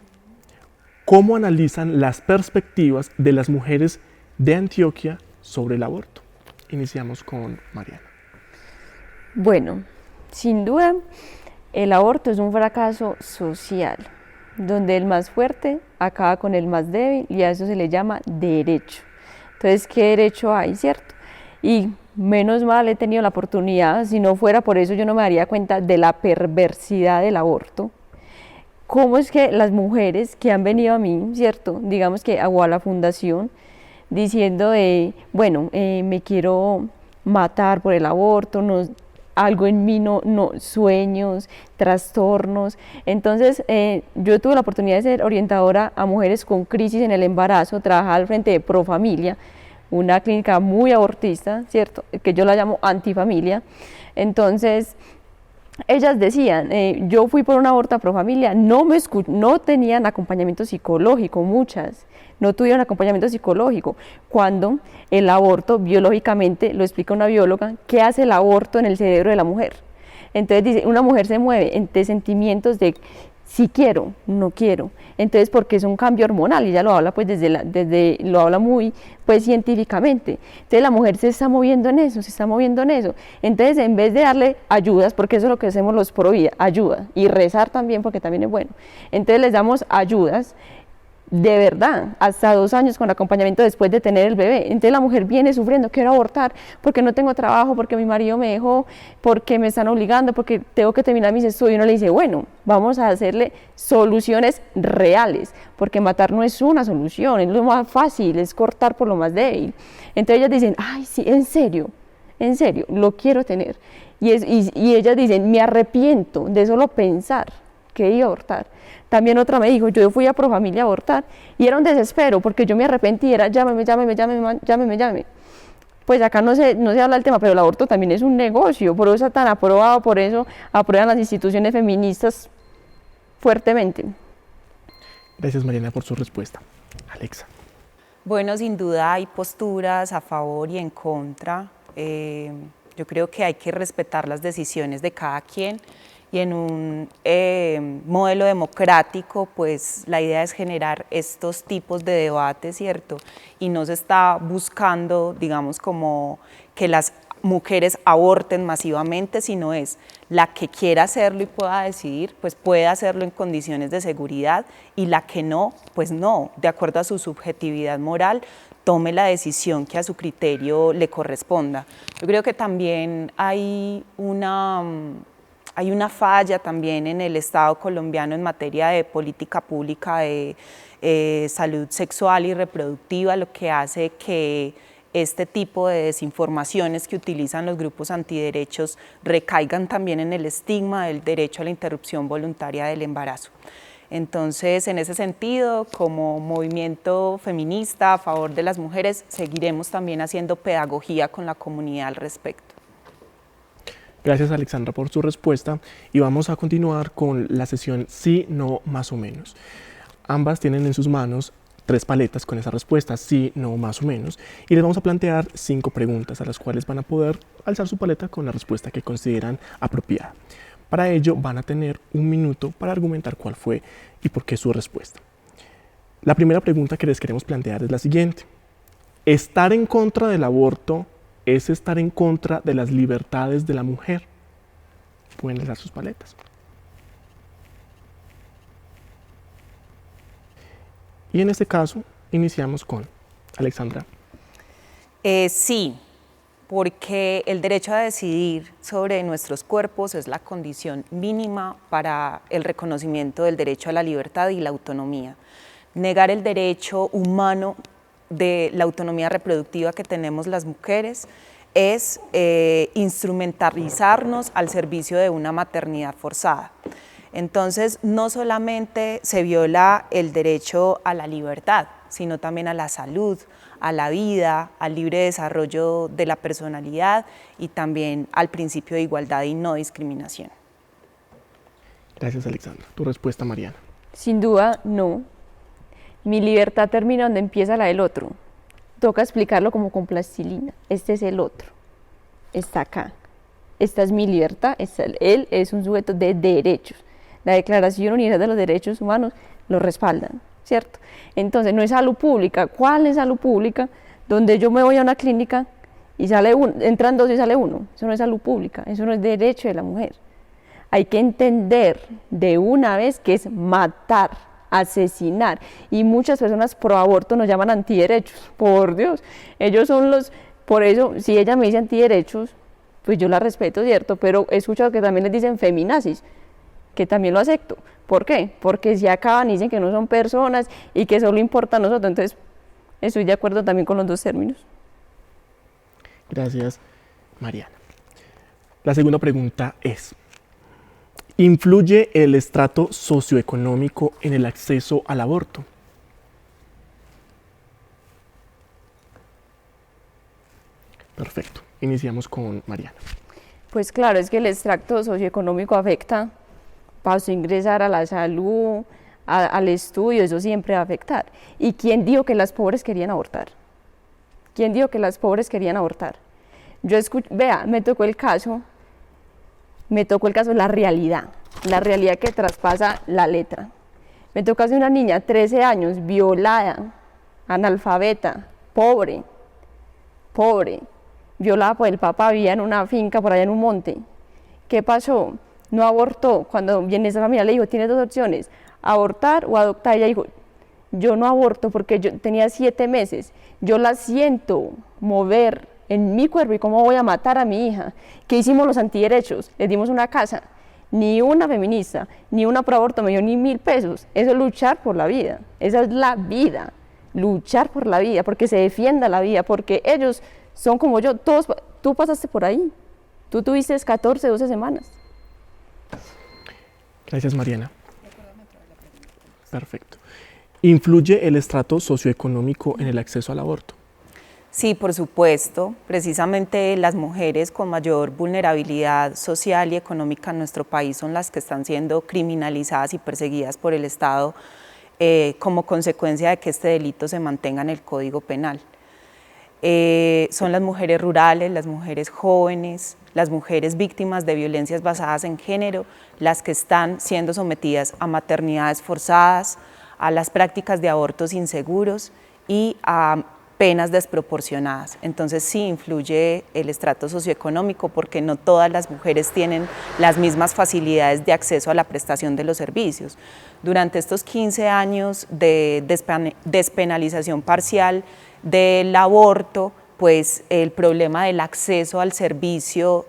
¿Cómo analizan las perspectivas de las mujeres de Antioquia sobre el aborto? Iniciamos con Mariana. Bueno, sin duda, el aborto es un fracaso social, donde el más fuerte acaba con el más débil, y a eso se le llama derecho. Entonces, ¿qué derecho hay, cierto? Y menos mal he tenido la oportunidad, si no fuera por eso yo no me daría cuenta de la perversidad del aborto. ¿Cómo es que las mujeres que han venido a mí, cierto, digamos que a la fundación, diciendo bueno, me quiero matar por el aborto, no, algo en mí no, sueños, trastornos. Entonces yo tuve la oportunidad de ser orientadora a mujeres con crisis en el embarazo, trabajar al frente de Profamilia, una clínica muy abortista, ¿cierto?, que yo la llamo antifamilia. Entonces ellas decían, yo fui por un aborto a Profamilia, no tenían acompañamiento psicológico, muchas no tuvieron acompañamiento psicológico, cuando el aborto biológicamente, lo explica una bióloga, ¿qué hace el aborto en el cerebro de la mujer? Entonces dice, una mujer se mueve entre sentimientos de si quiero, no quiero, entonces porque es un cambio hormonal, y ella lo habla pues lo habla muy pues científicamente. Entonces la mujer se está moviendo en eso, entonces en vez de darle ayudas, porque eso es lo que hacemos los pro vida, ayuda, y rezar también, porque también es bueno, entonces les damos ayudas de verdad, hasta 2 años con acompañamiento después de tener el bebé. Entonces la mujer viene sufriendo, quiero abortar porque no tengo trabajo, porque mi marido me dejó, porque me están obligando, porque tengo que terminar mis estudios. Y uno le dice, bueno, vamos a hacerle soluciones reales, porque matar no es una solución, es lo más fácil, es cortar por lo más débil. Entonces ellas dicen, ay sí, en serio, lo quiero tener. y ellas dicen, me arrepiento de solo pensar que iba a abortar. También otra me dijo, yo fui a Profamilia a abortar y era un desespero porque yo me arrepentí, era llámeme. Pues acá no se habla del tema, pero el aborto también es un negocio, por eso está tan aprobado, por eso aprueban las instituciones feministas fuertemente. Gracias, Mariana, por su respuesta. Alexa. Bueno, sin duda hay posturas a favor y en contra. Yo creo que hay que respetar las decisiones de cada quien y en un modelo democrático, pues la idea es generar estos tipos de debates, ¿cierto? Y no se está buscando, digamos, como que las mujeres aborten masivamente, sino es la que quiera hacerlo y pueda decidir, pues puede hacerlo en condiciones de seguridad y la que no, pues no, de acuerdo a su subjetividad moral, tome la decisión que a su criterio le corresponda. Yo creo que también hay una falla también en el Estado colombiano en materia de política pública de salud sexual y reproductiva, lo que hace que este tipo de desinformaciones que utilizan los grupos antiderechos recaigan también en el estigma del derecho a la interrupción voluntaria del embarazo. Entonces, en ese sentido, como movimiento feminista a favor de las mujeres, seguiremos también haciendo pedagogía con la comunidad al respecto. Gracias, Alexandra, por su respuesta y vamos a continuar con la sesión sí, no, más o menos. Ambas tienen en sus manos 3 paletas con esa respuesta, sí, no, más o menos, y les vamos a plantear 5 preguntas a las cuales van a poder alzar su paleta con la respuesta que consideran apropiada. Para ello van a tener 1 minuto para argumentar cuál fue y por qué su respuesta. La primera pregunta que les queremos plantear es la siguiente. ¿Estar en contra del aborto es estar en contra de las libertades de la mujer? Pueden alzar sus paletas. Y en este caso, iniciamos con Alexandra. Sí, porque el derecho a decidir sobre nuestros cuerpos es la condición mínima para el reconocimiento del derecho a la libertad y la autonomía. Negar el derecho humano de la autonomía reproductiva que tenemos las mujeres es instrumentalizarnos al servicio de una maternidad forzada. Entonces, no solamente se viola el derecho a la libertad, sino también a la salud, a la vida, al libre desarrollo de la personalidad y también al principio de igualdad y no discriminación. Gracias, Alexandra. Tu respuesta, Mariana. Sin duda, no. Mi libertad termina donde empieza la del otro. Toca explicarlo como con plastilina. Este es el otro. Está acá. Esta es mi libertad. Él es un sujeto de derechos. La Declaración Universal de los Derechos Humanos lo respaldan, ¿cierto? Entonces, no es salud pública. ¿Cuál es salud pública? Donde yo me voy a una clínica y entran 2 y sale 1. Eso no es salud pública. Eso no es derecho de la mujer. Hay que entender de una vez que es matar, asesinar, y muchas personas pro aborto nos llaman antiderechos, por Dios, ellos son los, por eso, si ella me dice antiderechos, pues yo la respeto, cierto, pero he escuchado que también les dicen feminazis, que también lo acepto. ¿Por qué? Porque si acaban y dicen que no son personas y que solo importa a nosotros, entonces estoy de acuerdo también con los 2 términos. Gracias, Mariana. La segunda pregunta es: ¿influye el estrato socioeconómico en el acceso al aborto? Perfecto. Iniciamos con Mariana. Pues claro, es que el estrato socioeconómico afecta para su ingresar a la salud, al estudio, eso siempre va a afectar. ¿Y quién dijo que las pobres querían abortar? ¿Quién dijo que las pobres querían abortar? Vea, me tocó el caso, la realidad que traspasa la letra. Me tocó hacer una niña, 13 años, violada, analfabeta, pobre, violada por el papá, vivía en una finca por allá en un monte. ¿Qué pasó? No abortó. Cuando viene esa familia le dijo, tienes 2 opciones, abortar o adoptar. Ella dijo, yo no aborto porque yo tenía 7 meses, yo la siento mover en mi cuerpo y cómo voy a matar a mi hija. ¿Qué hicimos los antiderechos? Les dimos una casa. Ni una feminista, ni una pro aborto me dio ni 1000 pesos. Eso es luchar por la vida. Esa es la vida. Luchar por la vida, porque se defienda la vida, porque ellos son como yo. Todos, tú pasaste por ahí. Tú tuviste 14, 12 semanas. Gracias, Mariana. Perfecto. ¿Influye el estrato socioeconómico en el acceso al aborto? Sí, por supuesto. Precisamente las mujeres con mayor vulnerabilidad social y económica en nuestro país son las que están siendo criminalizadas y perseguidas por el Estado como consecuencia de que este delito se mantenga en el Código Penal. Son las mujeres rurales, las mujeres jóvenes, las mujeres víctimas de violencias basadas en género, las que están siendo sometidas a maternidades forzadas, a las prácticas de abortos inseguros y a penas desproporcionadas. Entonces sí influye el estrato socioeconómico porque no todas las mujeres tienen las mismas facilidades de acceso a la prestación de los servicios. Durante estos 15 años de despenalización parcial del aborto, pues el problema del acceso al servicio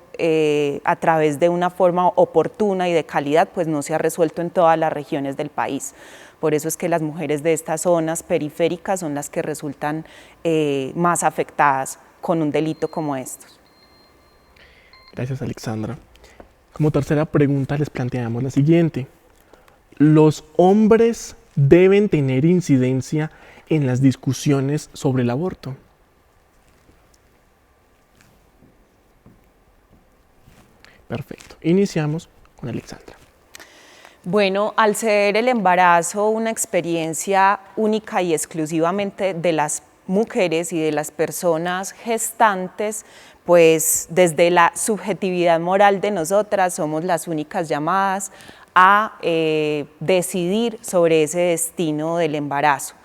a través de una forma oportuna y de calidad pues no se ha resuelto en todas las regiones del país. Por eso es que las mujeres de estas zonas periféricas son las que resultan más afectadas con un delito como estos. Gracias, Alexandra. Como tercera pregunta les planteamos la siguiente. ¿Los hombres deben tener incidencia en las discusiones sobre el aborto? Perfecto. Iniciamos con Alexandra. Bueno, al ser el embarazo una experiencia única y exclusivamente de las mujeres y de las personas gestantes, pues desde la subjetividad moral de nosotras somos las únicas llamadas a decidir sobre ese destino del embarazo.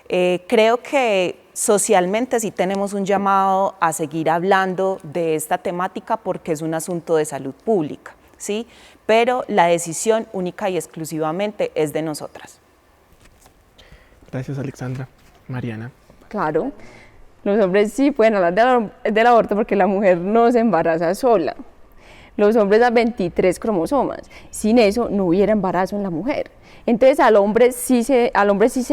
Creo que socialmente sí tenemos un llamado a seguir hablando de esta temática porque es un asunto de salud pública, ¿sí? Pero la decisión única y exclusivamente es de nosotras. Gracias, Alexandra. Mariana. Claro, los hombres sí pueden hablar del aborto porque la mujer no se embaraza sola. Los hombres dan 23 cromosomas, sin eso no hubiera embarazo en la mujer. Entonces al hombre sí se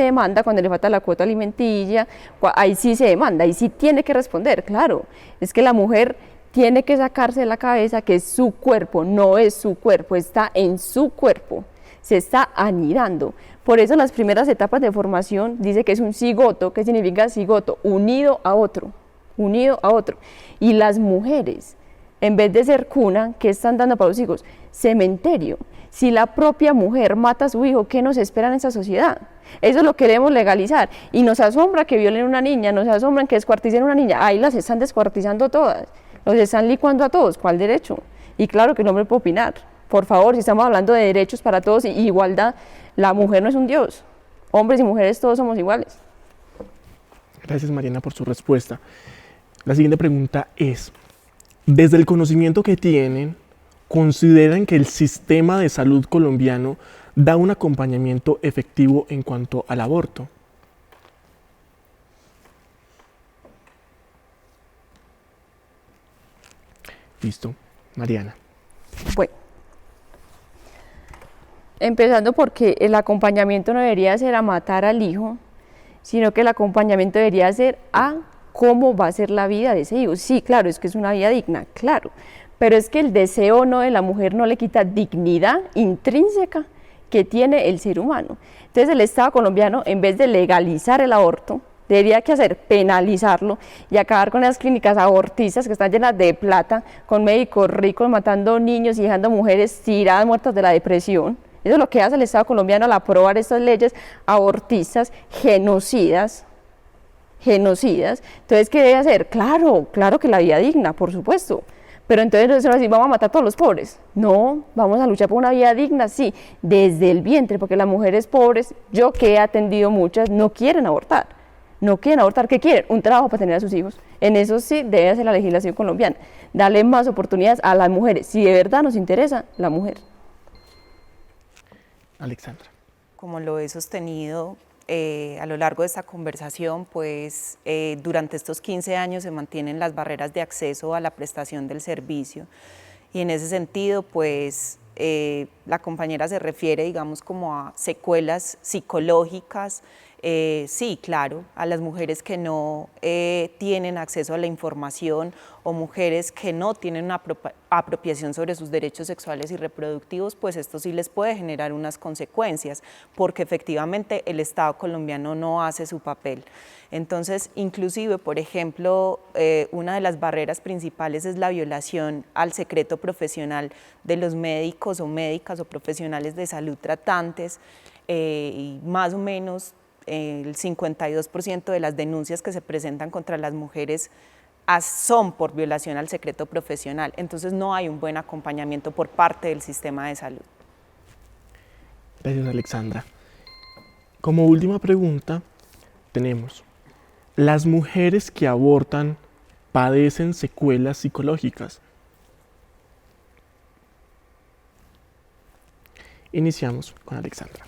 demanda cuando le falta la cuota alimenticia, ahí sí se demanda, ahí sí tiene que responder, claro. Es que la mujer tiene que sacarse de la cabeza que es su cuerpo, no es su cuerpo, está en su cuerpo, se está anidando. Por eso las primeras etapas de formación dice que es un cigoto. ¿Qué significa cigoto? Unido a otro, unido a otro. Y las mujeres, en vez de ser cuna, ¿qué están dando para los hijos? Cementerio. Si la propia mujer mata a su hijo, ¿qué nos espera en esa sociedad? Eso lo queremos legalizar y nos asombra que violen a una niña, nos asombra que descuarticen a una niña. Ahí las están descuartizando todas, los están licuando a todos. ¿Cuál derecho? Y claro que el hombre puede opinar. Por favor, si estamos hablando de derechos para todos y igualdad, la mujer no es un dios. Hombres y mujeres todos somos iguales. Gracias, Mariana, por su respuesta. La siguiente pregunta es, desde el conocimiento que tienen, ¿consideran que el sistema de salud colombiano da un acompañamiento efectivo en cuanto al aborto? Listo. Mariana. Bueno, empezando porque el acompañamiento no debería ser a matar al hijo, sino que el acompañamiento debería ser a cómo va a ser la vida de ese hijo. Sí, claro, es que es una vida digna, claro, pero es que el deseo no de la mujer no le quita dignidad intrínseca que tiene el ser humano. Entonces el Estado colombiano, en vez de legalizar el aborto, debería que hacer penalizarlo y acabar con esas clínicas abortistas que están llenas de plata, con médicos ricos matando niños y dejando mujeres tiradas muertas de la depresión. Eso es lo que hace el Estado colombiano al aprobar estas leyes abortistas, genocidas. Entonces, ¿qué debe hacer? Claro que la vida digna, por supuesto. Pero entonces no se va a decir, vamos a matar a todos los pobres. No, vamos a luchar por una vida digna, sí, desde el vientre, porque las mujeres pobres, yo que he atendido muchas, no quieren abortar. No quieren abortar, ¿qué quieren? Un trabajo para tener a sus hijos. En eso sí debe hacer la legislación colombiana. Darle más oportunidades a las mujeres, si de verdad nos interesa la mujer. Alexandra. Como lo he sostenido a lo largo de esta conversación, pues durante estos 15 años se mantienen las barreras de acceso a la prestación del servicio y en ese sentido, pues la compañera se refiere, digamos, como a secuelas psicológicas Sí, claro, a las mujeres que no tienen acceso a la información o mujeres que no tienen una apropiación sobre sus derechos sexuales y reproductivos, pues esto sí les puede generar unas consecuencias, porque efectivamente el Estado colombiano no hace su papel. Entonces, inclusive, por ejemplo, una de las barreras principales es la violación al secreto profesional de los médicos o médicas o profesionales de salud tratantes, y más o menos el 52% de las denuncias que se presentan contra las mujeres son por violación al secreto profesional. Entonces no hay un buen acompañamiento por parte del sistema de salud. Gracias, Alexandra. Como última pregunta tenemos, ¿las mujeres que abortan padecen secuelas psicológicas? Iniciamos con Alexandra.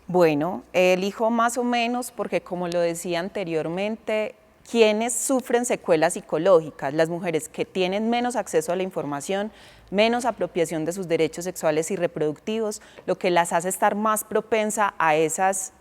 Bueno, elijo más o menos porque, como lo decía anteriormente, ¿quiénes sufren secuelas psicológicas? Las mujeres que tienen menos acceso a la información, menos apropiación de sus derechos sexuales y reproductivos, lo que las hace estar más propensa a esa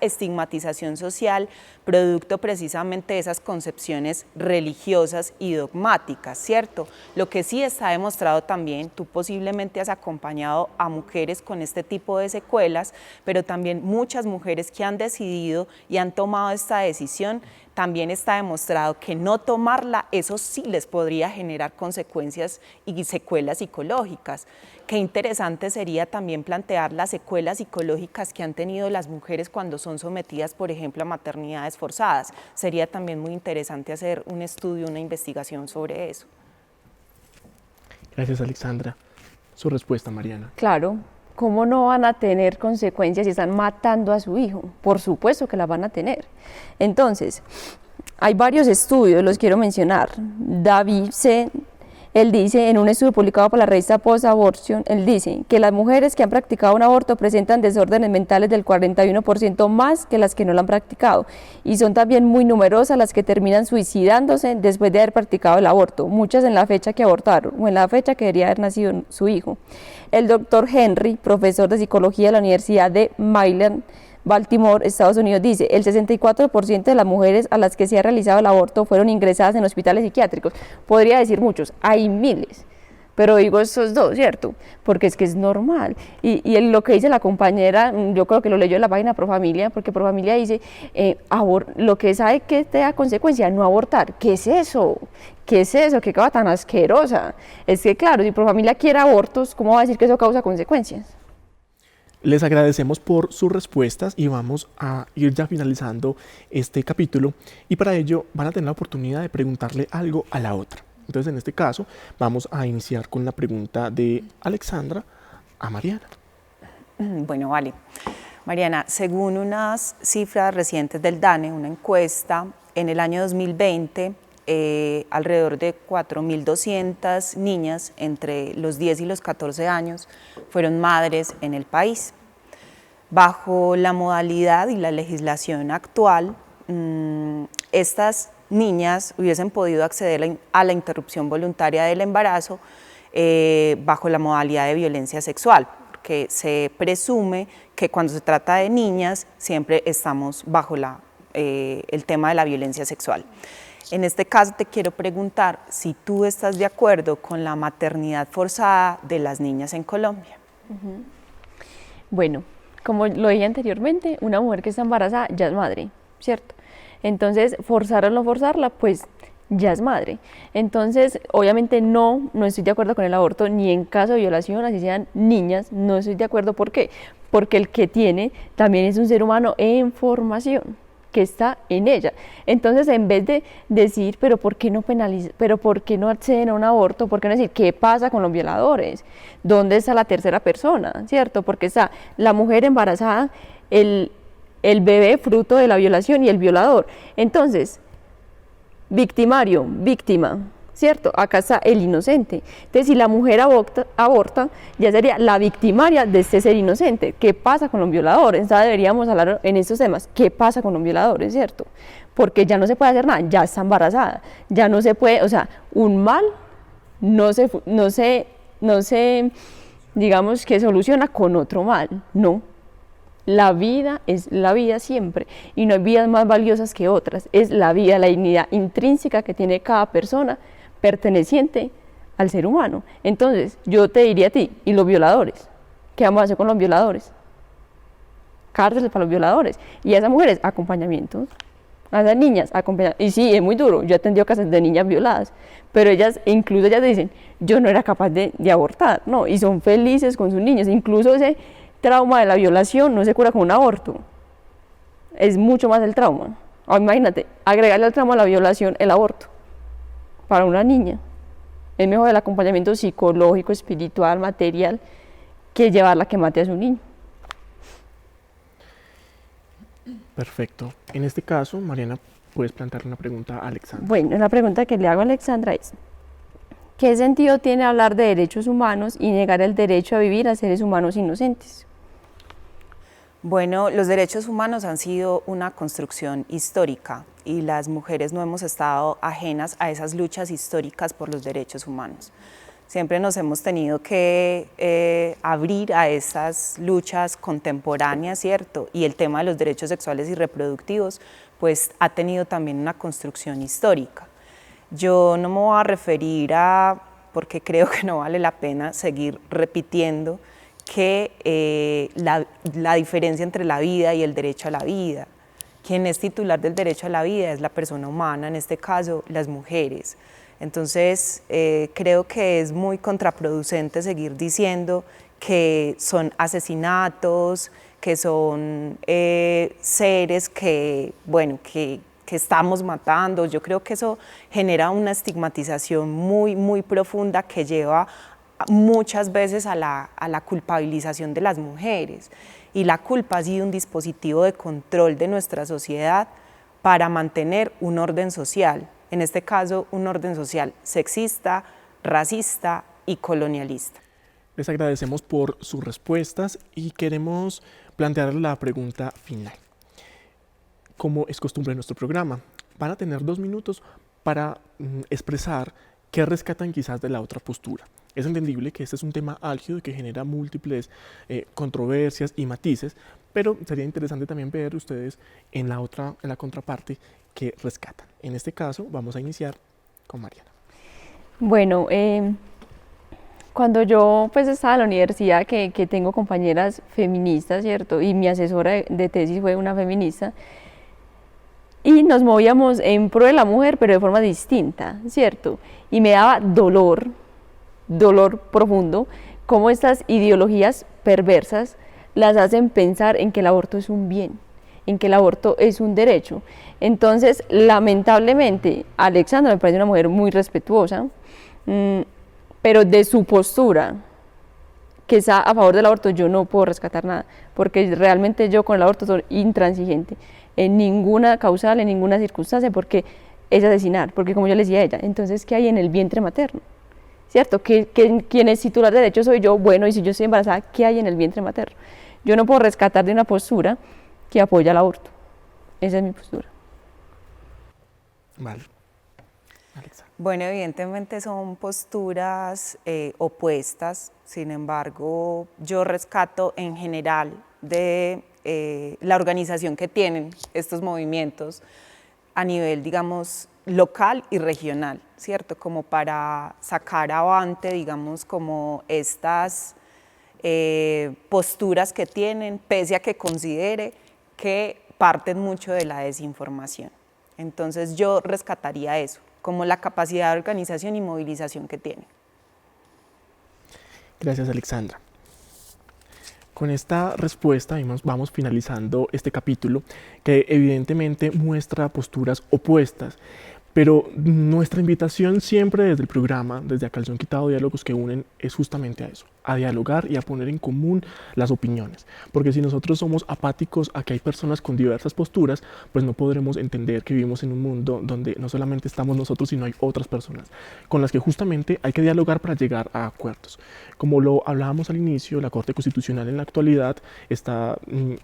estigmatización social, producto precisamente de esas concepciones religiosas y dogmáticas, ¿cierto? Lo que sí está demostrado también, tú posiblemente has acompañado a mujeres con este tipo de secuelas, pero también muchas mujeres que han decidido y han tomado esta decisión, también está demostrado que no tomarla, eso sí les podría generar consecuencias y secuelas psicológicas. Qué interesante sería también plantear las secuelas psicológicas que han tenido las mujeres cuando son sometidas, por ejemplo, a maternidades forzadas. Sería también muy interesante hacer un estudio, una investigación sobre eso. Gracias, Alexandra. Su respuesta, Mariana. Claro, ¿cómo no van a tener consecuencias si están matando a su hijo? Por supuesto que las van a tener. Entonces, hay varios estudios, los quiero mencionar. David C., él dice, en un estudio publicado por la revista Post-Abortion, él dice que las mujeres que han practicado un aborto presentan desórdenes mentales del 41% más que las que no lo han practicado, y son también muy numerosas las que terminan suicidándose después de haber practicado el aborto, muchas en la fecha que abortaron o en la fecha que debería haber nacido su hijo. El doctor Henry, profesor de psicología de la Universidad de Maryland, Baltimore, Estados Unidos, dice, el 64% de las mujeres a las que se ha realizado el aborto fueron ingresadas en hospitales psiquiátricos. Podría decir muchos, hay miles, pero digo estos dos, ¿cierto? Porque es que es normal. Y lo que dice la compañera, yo creo que lo leyó en la página Profamilia, porque Profamilia dice, lo que sabe que te da consecuencia, no abortar. ¿Qué es eso? ¿Qué es eso? ¿Qué cosa tan asquerosa? Es que claro, si Profamilia quiere abortos, ¿cómo va a decir que eso causa consecuencias? Les agradecemos por sus respuestas y vamos a ir ya finalizando este capítulo, y para ello van a tener la oportunidad de preguntarle algo a la otra. Entonces, en este caso, vamos a iniciar con la pregunta de Alexandra a Mariana. Bueno, vale. Mariana, según unas cifras recientes del DANE, una encuesta, en el año 2020, alrededor de 4.200 niñas entre los 10 y los 14 años fueron madres en el país. Bajo la modalidad y la legislación actual, estas niñas hubiesen podido acceder a la interrupción voluntaria del embarazo bajo la modalidad de violencia sexual, porque se presume que cuando se trata de niñas siempre estamos bajo el tema de la violencia sexual. En este caso te quiero preguntar si tú estás de acuerdo con la maternidad forzada de las niñas en Colombia. Bueno, como lo dije anteriormente, una mujer que está embarazada ya es madre, ¿cierto? Entonces, forzar o no forzarla, pues ya es madre. Entonces, obviamente no estoy de acuerdo con el aborto, ni en caso de violación, así sean niñas, no estoy de acuerdo. ¿Por qué? Porque el que tiene también es un ser humano en formación, que está en ella. Entonces, en vez de decir, pero ¿por qué no penalizar? ¿Pero por qué no acceden a un aborto? ¿Por qué no decir qué pasa con los violadores? ¿Dónde está la tercera persona? ¿Cierto? Porque está la mujer embarazada, el bebé fruto de la violación y el violador. Entonces, victimario, víctima, ¿cierto? Acá está el inocente. Entonces, si la mujer aborta, ya sería la victimaria de este ser inocente. ¿Qué pasa con los violadores? Entonces, deberíamos hablar en estos temas. ¿Qué pasa con los violadores, cierto? Porque ya no se puede hacer nada, ya está embarazada, ya no se puede, o sea, un mal no se digamos que soluciona con otro mal, no. La vida es la vida siempre y no hay vidas más valiosas que otras. Es la vida, la dignidad intrínseca que tiene cada persona perteneciente al ser humano. Entonces, yo te diría a ti, ¿y los violadores? ¿Qué vamos a hacer con los violadores? Cárceles para los violadores. Y a esas mujeres, acompañamientos. A esas niñas, acompañamientos. Y sí, es muy duro. Yo he atendido casos de niñas violadas, pero incluso ellas dicen, yo no era capaz de abortar, no, y son felices con sus niños. Incluso ese trauma de la violación no se cura con un aborto. Es mucho más el trauma. Ahora, imagínate, agregarle al trauma de la violación el aborto para una niña. Es mejor el acompañamiento psicológico, espiritual, material, que llevarla a que mate a su niño. Perfecto. En este caso, Mariana, puedes plantearle una pregunta a Alexandra. Bueno, la pregunta que le hago a Alexandra es, ¿qué sentido tiene hablar de derechos humanos y negar el derecho a vivir a seres humanos inocentes? Bueno, los derechos humanos han sido una construcción histórica y las mujeres no hemos estado ajenas a esas luchas históricas por los derechos humanos. Siempre nos hemos tenido que abrir a esas luchas contemporáneas, ¿cierto? Y el tema de los derechos sexuales y reproductivos, pues ha tenido también una construcción histórica. Yo no me voy a referir porque creo que no vale la pena seguir repitiendo que la diferencia entre la vida y el derecho a la vida. Quien es titular del derecho a la vida es la persona humana, en este caso las mujeres. Entonces, creo que es muy contraproducente seguir diciendo que son asesinatos, que son seres que estamos matando. Yo creo que eso genera una estigmatización muy profunda que lleva muchas veces a la culpabilización de las mujeres. Y la culpa ha sido un dispositivo de control de nuestra sociedad para mantener un orden social. En este caso, un orden social sexista, racista y colonialista. Les agradecemos por sus respuestas y queremos plantear la pregunta final. Como es costumbre en nuestro programa, van a tener 2 minutos para expresar qué rescatan quizás de la otra postura. Es entendible que este es un tema álgido y que genera múltiples controversias y matices, pero sería interesante también ver ustedes en la contraparte que rescatan. En este caso, vamos a iniciar con Mariana. Bueno, cuando yo estaba en la universidad, que tengo compañeras feministas, ¿cierto? Y mi asesora de tesis fue una feminista, y nos movíamos en pro de la mujer, pero de forma distinta, ¿cierto? Y me daba dolor profundo, cómo estas ideologías perversas las hacen pensar en que el aborto es un bien, en que el aborto es un derecho. Entonces, lamentablemente, Alexandra me parece una mujer muy respetuosa, pero de su postura, que está a favor del aborto, yo no puedo rescatar nada, porque realmente yo con el aborto soy intransigente, en ninguna causal, en ninguna circunstancia, porque es asesinar, porque como yo le decía a ella, entonces, ¿qué hay en el vientre materno? ¿Cierto? ¿Quién es titular de derecho soy yo? Bueno, y si yo estoy embarazada, ¿qué hay en el vientre materno? Yo no puedo rescatar de una postura que apoya el aborto. Esa es mi postura. Vale. Alexa. Bueno, evidentemente son posturas opuestas, sin embargo, yo rescato en general de la organización que tienen estos movimientos a nivel, digamos, local y regional, ¿cierto? Como para sacar avante, digamos, como estas posturas que tienen, pese a que considere que parten mucho de la desinformación. Entonces yo rescataría eso, como la capacidad de organización y movilización que tienen. Gracias, Alexandra. Con esta respuesta vamos finalizando este capítulo que evidentemente muestra posturas opuestas, pero nuestra invitación siempre desde el programa, desde A Calzón Quitado, Diálogos que Unen, es justamente a eso, a dialogar y a poner en común las opiniones, porque si nosotros somos apáticos a que hay personas con diversas posturas, pues no podremos entender que vivimos en un mundo donde no solamente estamos nosotros, sino hay otras personas con las que justamente hay que dialogar para llegar a acuerdos. Como lo hablábamos al inicio, la Corte Constitucional en la actualidad está,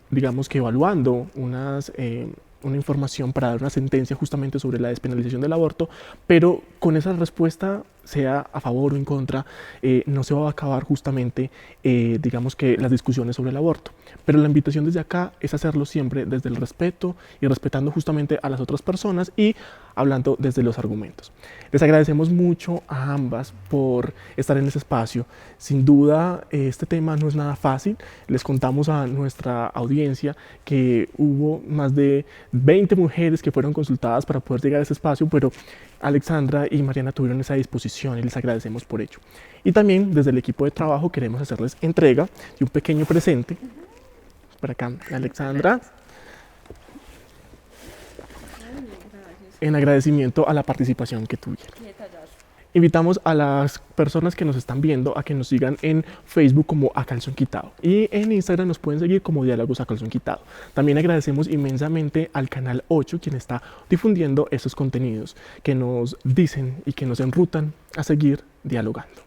digamos que evaluando una información para dar una sentencia justamente sobre la despenalización del aborto, pero con esa respuesta sea a favor o en contra, no se va a acabar justamente, digamos que las discusiones sobre el aborto. Pero la invitación desde acá es hacerlo siempre desde el respeto y respetando justamente a las otras personas y hablando desde los argumentos. Les agradecemos mucho a ambas por estar en este espacio. Sin duda, este tema no es nada fácil. Les contamos a nuestra audiencia que hubo más de 20 mujeres que fueron consultadas para poder llegar a este espacio, pero Alexandra y Mariana tuvieron esa disposición y les agradecemos por ello. Y también desde el equipo de trabajo queremos hacerles entrega de un pequeño presente. Por acá, Alexandra. En agradecimiento a la participación que tuvieron. Invitamos a las personas que nos están viendo a que nos sigan en Facebook como A Calzón Quitado y en Instagram nos pueden seguir como Diálogos A Calzón Quitado. También agradecemos inmensamente al Canal 8 quien está difundiendo estos contenidos que nos dicen y que nos enrutan a seguir dialogando.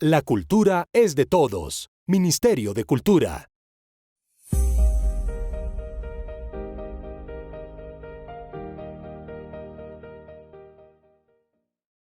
La cultura es de todos. Ministerio de Cultura.